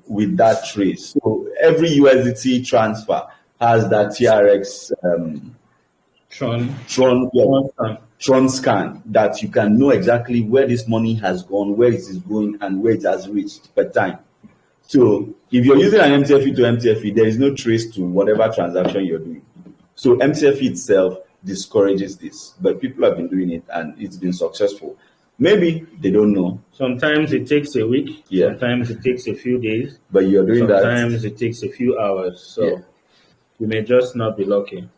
with that trace. So every USDT transfer has that TRX Tron scan that you can know exactly where this money has gone, where it is going, and where it has reached per time. So if you're using an MTFE to MTFE, there is no trace to whatever transaction you're doing. So MTFE itself discourages this, but people have been doing it and it's been successful. Maybe they don't know. Sometimes it takes a week. Yeah. Sometimes it takes a few days. But you're doing that. Sometimes it takes a few hours. So you may just not be lucky.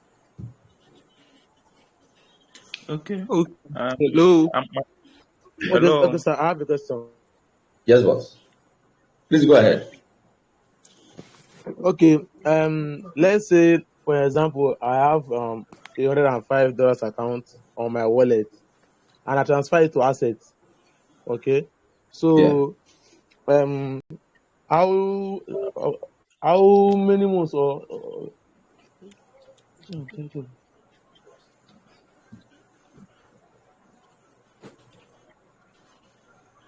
Okay. Hello. Hello. Okay, sir, I have a question. Yes, boss. Please go ahead. Okay, let's say, for example, I have $105 account on my wallet, and I transfer it to assets. Okay, so how many months or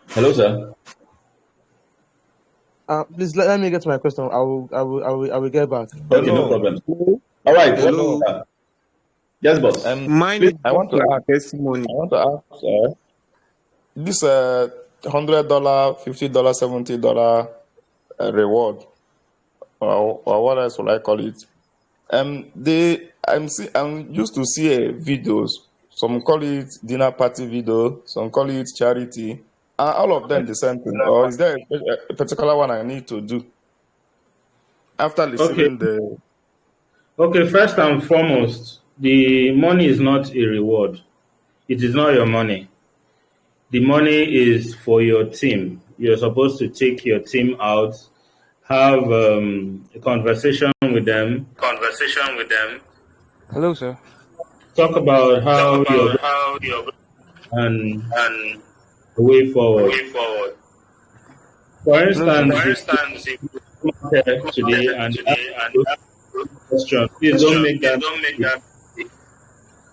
Hello, sir. please let me get to my question. I will get back. Okay, no problem. All right. Hello. Yes, boss. Mine Please, I want to ask testimony. I want to ask this $100, $50, $70 reward, or what else would I call it? I'm used to see videos. Some call it dinner party video, some call it charity. Are all of them the same thing, or is there a particular one I need to do after receiving the? Okay, first and foremost, the money is not a reward. It is not your money. The money is for your team. You're supposed to take your team out, have a conversation with them. Hello, sir. Talk about how you're and the way forward. For instance, if you come here today and ask question, please don't make that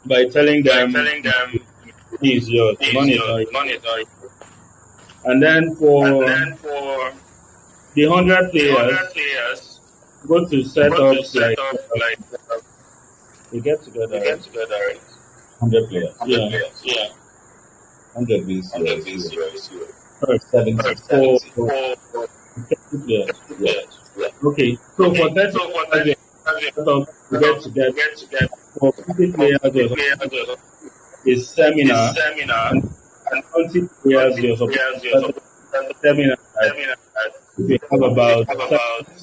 by telling them money is yours, money is not yours. And then for the 100 players, go to set up like we get together, right? 100 players. Yeah. 100 is yours. First, 74 players. Okay, so for 30 players, we get together. For 50 players, is seminar, and 20 players, you're supposed to seminar. We have about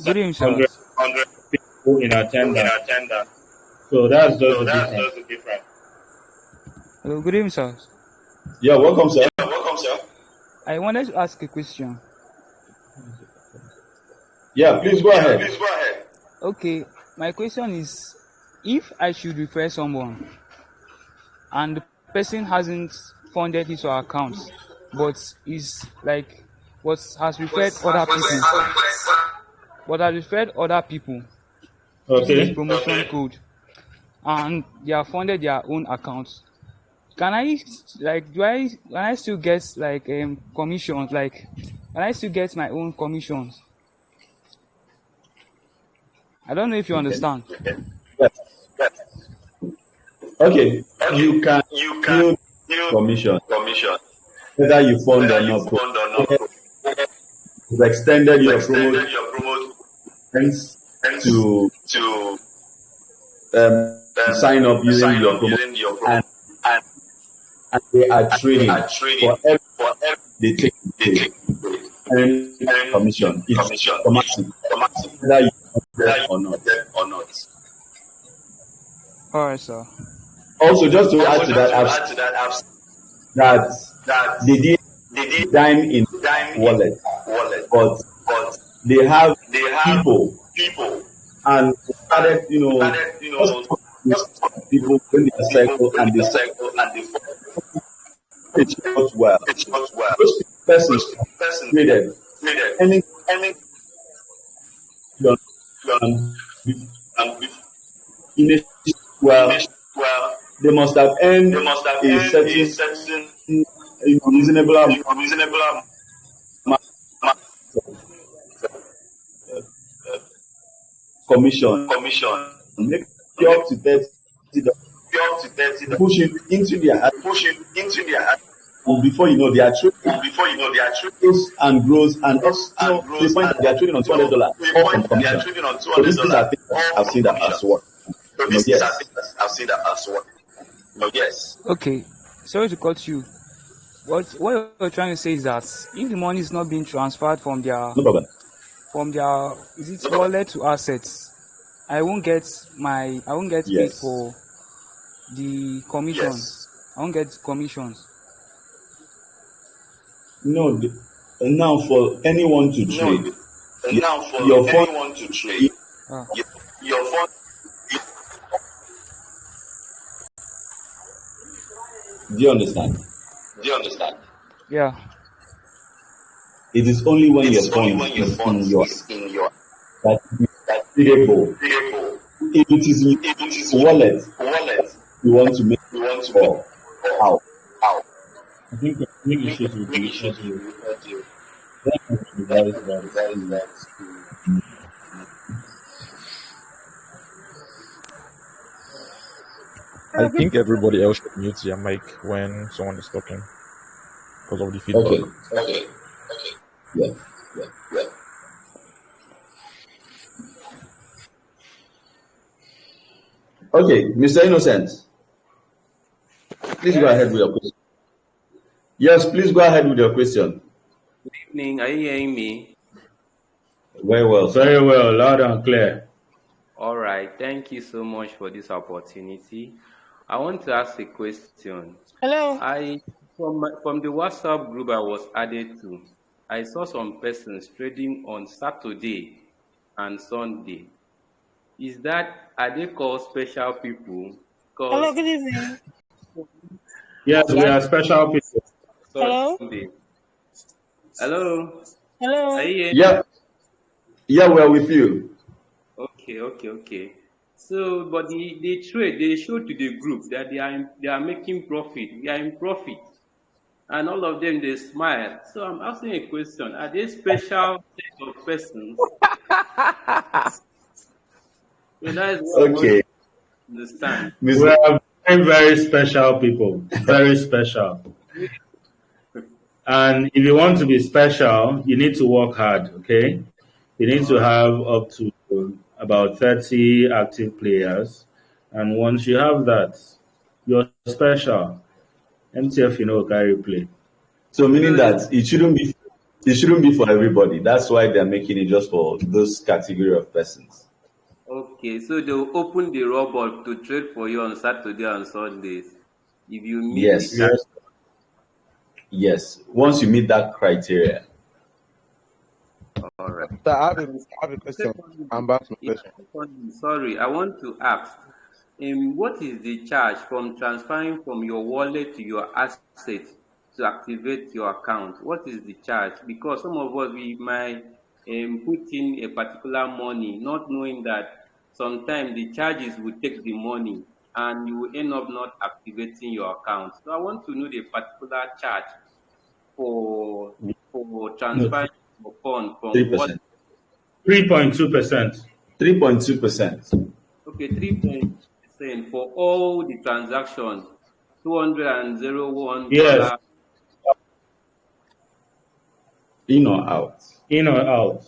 Good evening, sir. 700 people in attendance. So that's just the difference. Hello, good evening, sir. Yeah, welcome, sir. I wanted to ask a question. Yeah, please go ahead. Okay, my question is, if I should refer someone and the person hasn't funded his or her account, but has referred other people using this promotion code, and they have funded their own accounts, can I still get commissions? can I still get my own commissions? I don't know if you Okay. understand. Yes. Okay. Okay, You can you can still you commission commission whether you fund whether or you not. fund or not. You've extended You've your promotions extended your promotions to to sign up using sign your up promotion, using your and, promotion, and they are they trading are for trading every for every they take they trade take and and commission. It's commission. It's automatic automatic whether you whether want you or not. want them or not. All right, sir. Also, just to add Also, to just that, to I've add seen to that, I've seen that that they did they did dime in dime in wallet, wallet, but but they have they have people, people, and they and started, started, just just people when they are people cycle when and they they fall cycle and they fall. it out well. It's not well. Those persons Those person traded needed any any um, um, initial well, initial well. they must have They earned must have a earned a certain certain reasonable amount reasonable amount of commission, commission. maybe Maybe up to $30, up to 30 push it into their hand, push it into their hand, and before you know, they are trading and before you know, they are trading grows and grows, and and also to the grows, point that and they are trading on $200 to the all point from that they are commission. trading on So these are $200 things that all I've from seen that commission. as well. So these are Yes. things that I've seen that as well. Yes. Okay, sorry to cut you. What you're trying to say is that if the money is not being transferred from No problem. is it wallet to assets, I won't get paid Yes. for the commission. Yes. I won't get commissions. No, now for anyone to No, trade, now for your fund, anyone to trade, Ah, your fund. do you understand? Do you understand? yeah. It is only when It your is only funds when your is in funds your is in your that it that is tradable. vehicle. If it is in If it is your in wallet, wallet, you want to make you want to make or out. out. I think the main issues with Make the issues with audio. the audio. That has to That revise that that is to that. I think everybody else should mute their mic when someone is talking because of the feedback. Okay. Okay. Yeah. Yeah. Okay, Mr. Innocent, please go ahead Yes. with your question. Yes, please go ahead with your question. Good evening. Are you hearing me? Very well, sir. Very well, loud and clear. All right. Thank you so much for this opportunity. I want to ask a question. Hello. From the WhatsApp group I was added to, I saw some persons trading on Saturday and Sunday. Are they called special people? Hello. Because Good evening. Yes, we that are special people. Hello. Sunday. Hello. Are Hello. you hearing me? Yeah, yeah, we're with you. Okay. So, but the trade they show to the group that they are making profit. We are in profit, and all of them they smile. So I'm asking a question: are they special set of persons? So that is what I want Okay, to understand. We Mr. are very, very special people. Very special. And if you want to be special, you need to work hard, okay? You need to All right. have up to about 30 active players. And once you have that, you're special. MTF, carry play. So meaning So that it shouldn't be for everybody. That's why they're making it just for those category of persons. okay, so they'll open the robot to trade for you on Saturday and Sundays. If you meet the Yes, Yes. yes. Once you meet that criteria, all right. Sir, And I have a question. secondly, I'm back to my yeah, question. sorry, I want to ask, what is the charge from transferring from your wallet to your asset to activate your account? What is the charge? Because some of us we might put in a particular money, not knowing that sometimes the charges will take the money and you will end up not activating your account. So I want to know the particular charge for for No, transferring your fund from wallet? 3%. 3.2%. 3.2%. Okay, 3% for all the transactions, Yes, $201. In or out? in or out.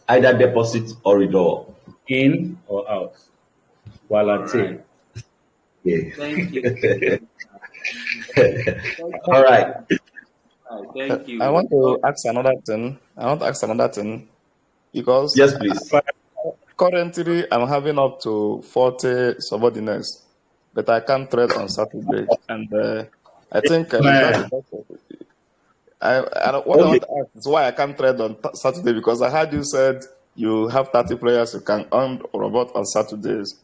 Either deposit or withdrawal. In or out. All right. Wallet. Yeah. Thank you. Thank All you. right. Thank I you. want to ask another thing. Because Yes, please. currently I'm having up to 40 subordinates, but I can't trade on Saturday. And I think is that Man, because what I Okay. want to ask is why I can't trade on Saturday, because I heard you said you have 30 players you can earn robot on Saturdays.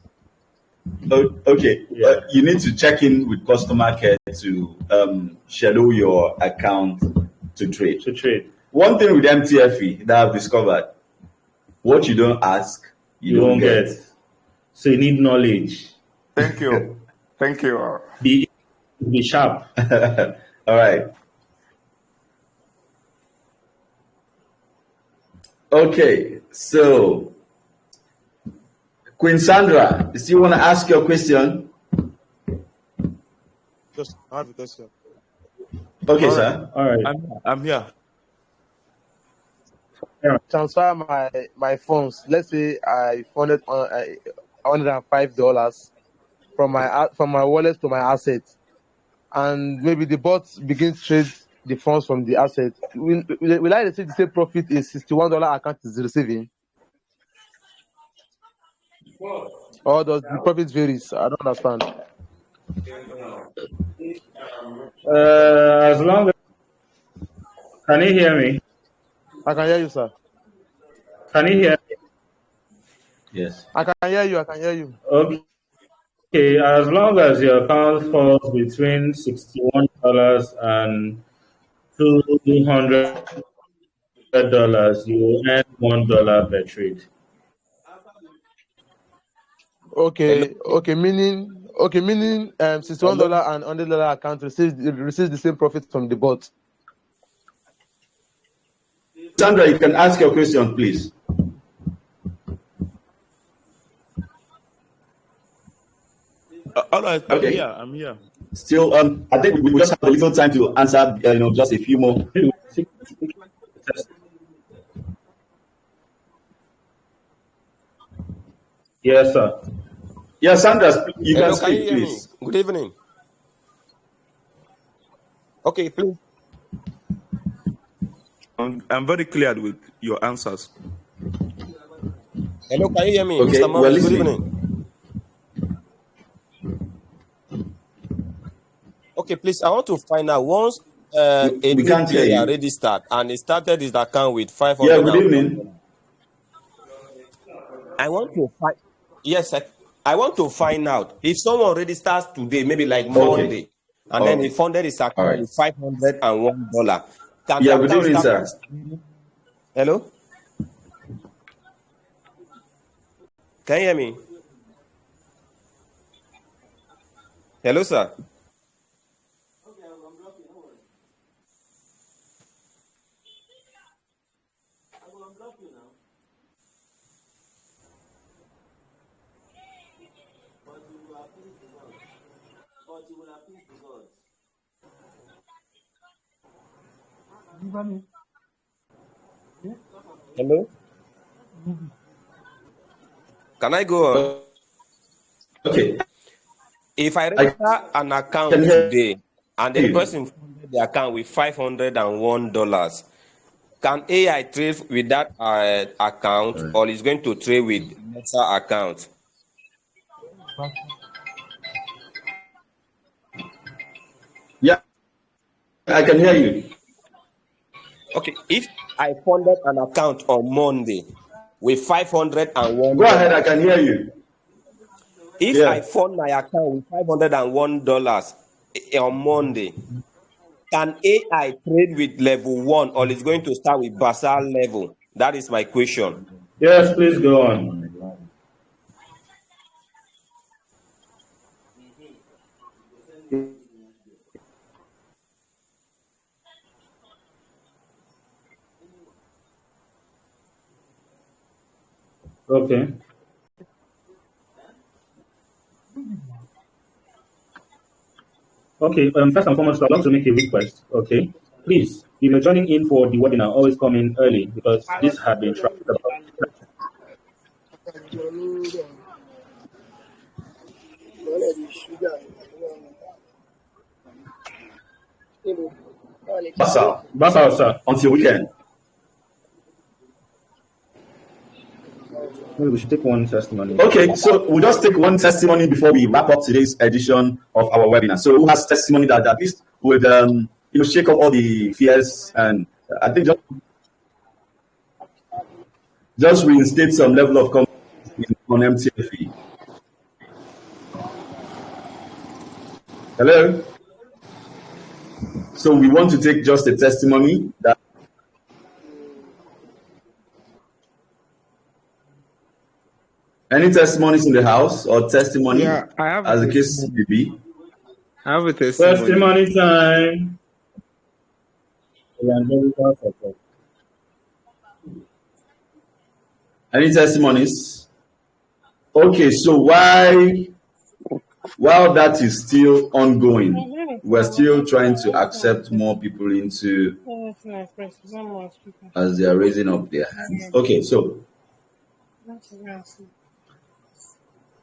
Okay. yeah. You need to check in with customer care to schedule your account to trade. To trade. One thing with MTFE that I've discovered, what you don't ask, you You don't won't get. get. So you need knowledge. Thank you. Thank you. Be sharp. All right. Okay. So, Queen Sandra, you still want to ask your question? Just I have a question. Okay, All right. sir. All right. I'm here. Transfer my funds. Let's say I funded on $105 from my wallet to my asset, and maybe the bot begins to trade the funds from the asset. Will I receive the same profit in $61 account is receiving, or does the profit varies? I don't understand. As long as, can you hear me? I can hear you, sir. Can you hear me? Yes. I can hear you. I can hear you. Okay, as long as your account falls between $61 and $200, you will earn $1 per trade. Hello. Okay, meaning Hello. $61 and $100 account receives the same profit from the bot. Sandra, you can ask your question, please. All right. Okay. I'm here. Still, I think we just have a little time to answer, just a few more. Yes, sir. Yeah, Sandra, you Hello, can can you speak, hear me? please. Good evening. Okay, please. I'm very clear with your answers. Hello, can you hear me? Mr. Okay, we're Maurice, good listening. evening. Okay, please, I want to find out once a We new can't hear player you. registered and he started his account with Yeah, 500 good and evening. I want to find yes, I want to find out if someone already starts today, maybe like Okay. Monday, and then he Okay. funded his All account right. with $501. Can the Yeah, good account evening, start? sir. Hello? Can you hear me? Hello, sir. Hello? Can I go on? Okay. If I I register an can account hear today and the you. person funded the account with $501, can AI trade with that account, or is going to trade with lesser account? Yeah, I can hear you. Okay, if I funded an account on Monday with Go ahead, I $501, can hear you. if I Yeah. fund my account with $501 on Monday, can AI trade with level one, or is going to start with basal level? That is my question. Yes, please go on. Okay. Okay. First and foremost, I'd like to make a request. Okay. Please, if you're joining in for the webinar, always come in early because this had been tracked about. Basal, Basal, sir. until weekend. Maybe we should take one testimony. Okay, so we'll just take one testimony before we wrap up today's edition of our webinar. So who has testimony that at least would shake off all the fears, and I think just reinstate some level of confidence on MTFE. Hello? So we want to take just a testimony that any testimonies in the house or testimony, Yeah, I have as a the case testimony. may be. I have a testimony. Testimony time. Evangelical support. Any testimonies? Okay, so while that is still ongoing, we're still trying to accept more people into as they are raising up their hands. Okay, so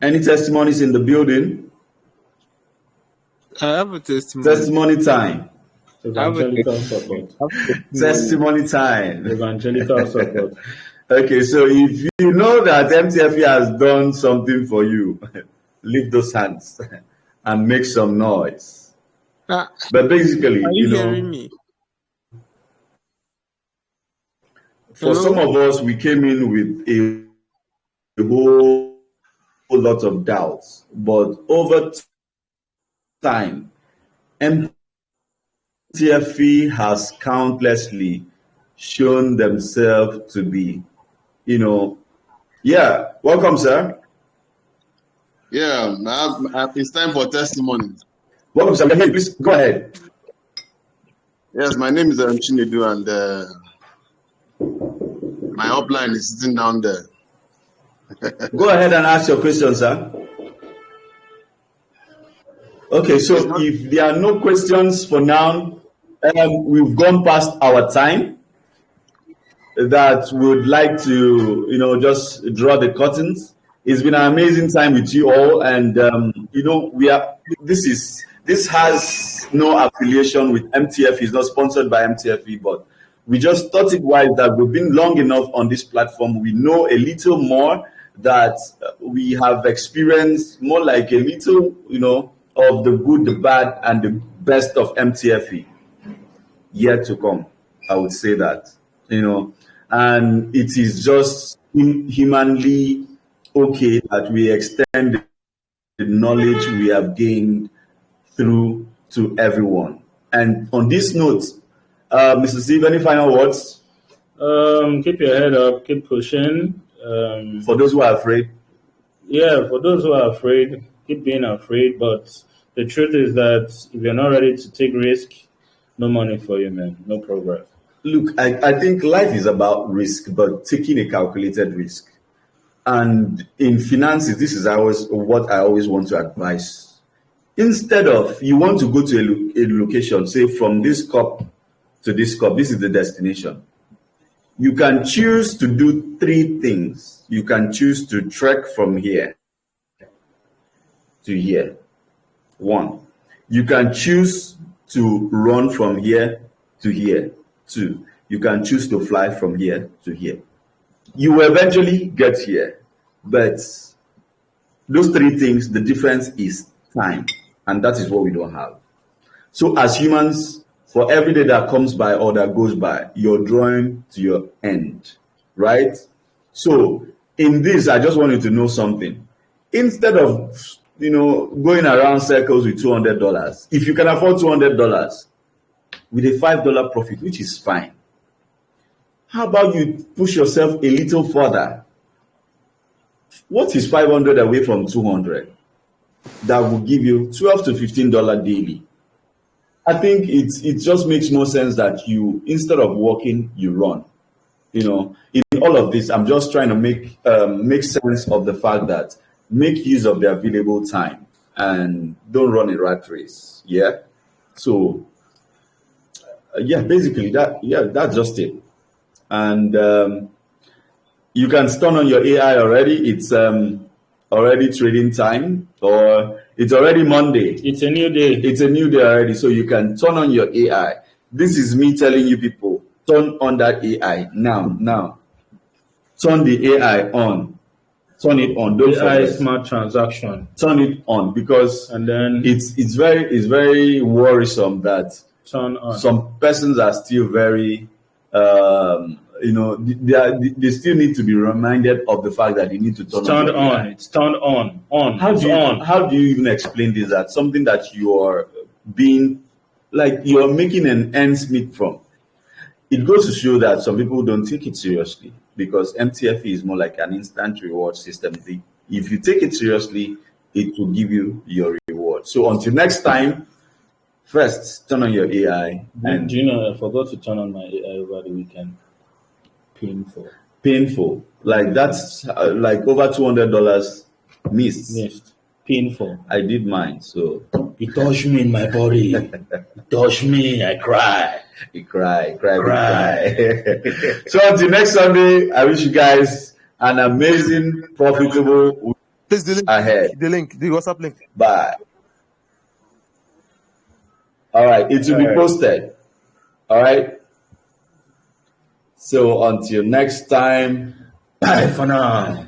any testimonies in the building? I have a testimony. Testimony time. Evangelical support. Testimony time. Evangelical support. Okay, so if you know that MTFE has done something for you, lift those hands and make some noise. But basically, Are you hearing me? for Hello? some of us, we came in with a whole lot of doubts, but over time, MTFE has countlessly shown themselves to be, yeah. Welcome, sir. Yeah, it's time for testimony. Welcome, sir. Hey, please go ahead. Yes, my name is Chinedu, and my upline is sitting down there. Go ahead and ask your question, sir. Okay, so if there are no questions for now, we've gone past our time. That would like to, just draw the curtains. It's been an amazing time with you all, and this has no affiliation with MTFE. It's not sponsored by MTFE, but we just thought it wise that we've been long enough on this platform. We know a little more, that we have experienced more like a little, of the good, the bad, and the best of MTFE yet to come. I would say that, and it is just humanly okay that we extend the knowledge we have gained through to everyone. And on this note, Mr. Steve, any final words? Keep your head up, keep pushing. For those who are afraid? Yeah, for those who are afraid, keep being afraid. But the truth is that if you're not ready to take risk, no money for you, man. No progress. Look, I think life is about risk, but taking a calculated risk. And in finances, this is what I always want to advise. Instead of you want to go to a location, say from this cup to this cup, this is the destination. You can choose to do three things. You can choose to trek from here to here. One, you can choose to run from here to here. Two, you can choose to fly from here to here. You will eventually get here, but those three things, the difference is time, and that is what we don't have. So as humans, for every day that comes by or that goes by, you're drawing to your end, right? So in this, I just want you to know something. Instead of going around circles with $200, if you can afford $200 with a $5 profit, which is fine, how about you push yourself a little further? What is 500 away from 200? That will give you $12 to $15 daily. I think it just makes more sense that you, instead of walking, you run. In all of this, I'm just trying to make sense of the fact that make use of the available time and don't run a rat race. Yeah. So yeah, basically that's just it. And you can turn on your AI already. It's already trading time, or it's already Monday. It's a new day. It's a new day already. So you can turn on your AI. This is me telling you people, turn on that AI now. Now. Turn the AI on. Turn it on. Don't AI forget. smart transaction. Turn it on, because And then it's very worrisome that turn on. some persons are still very they still need to be reminded of the fact that they need to turn on. It's turned on. On. How do you even explain this? That something that you are being, like, you're making an ends meet from. It goes to show that some people don't take it seriously, because MTFE is more like an instant reward system. If you take it seriously, it will give you your reward. So until next time, first turn on your AI. Do you know, I forgot to turn on my AI over the weekend. Painful. Like that's like over $200 missed. Painful. I did mine, so it touched me in my body. It touched me. I cry. You cry. So until next Sunday, I wish you guys an amazing, profitable week. Please, the link, the WhatsApp link. Bye. All right, it will be posted. All right. So until next time, bye for now.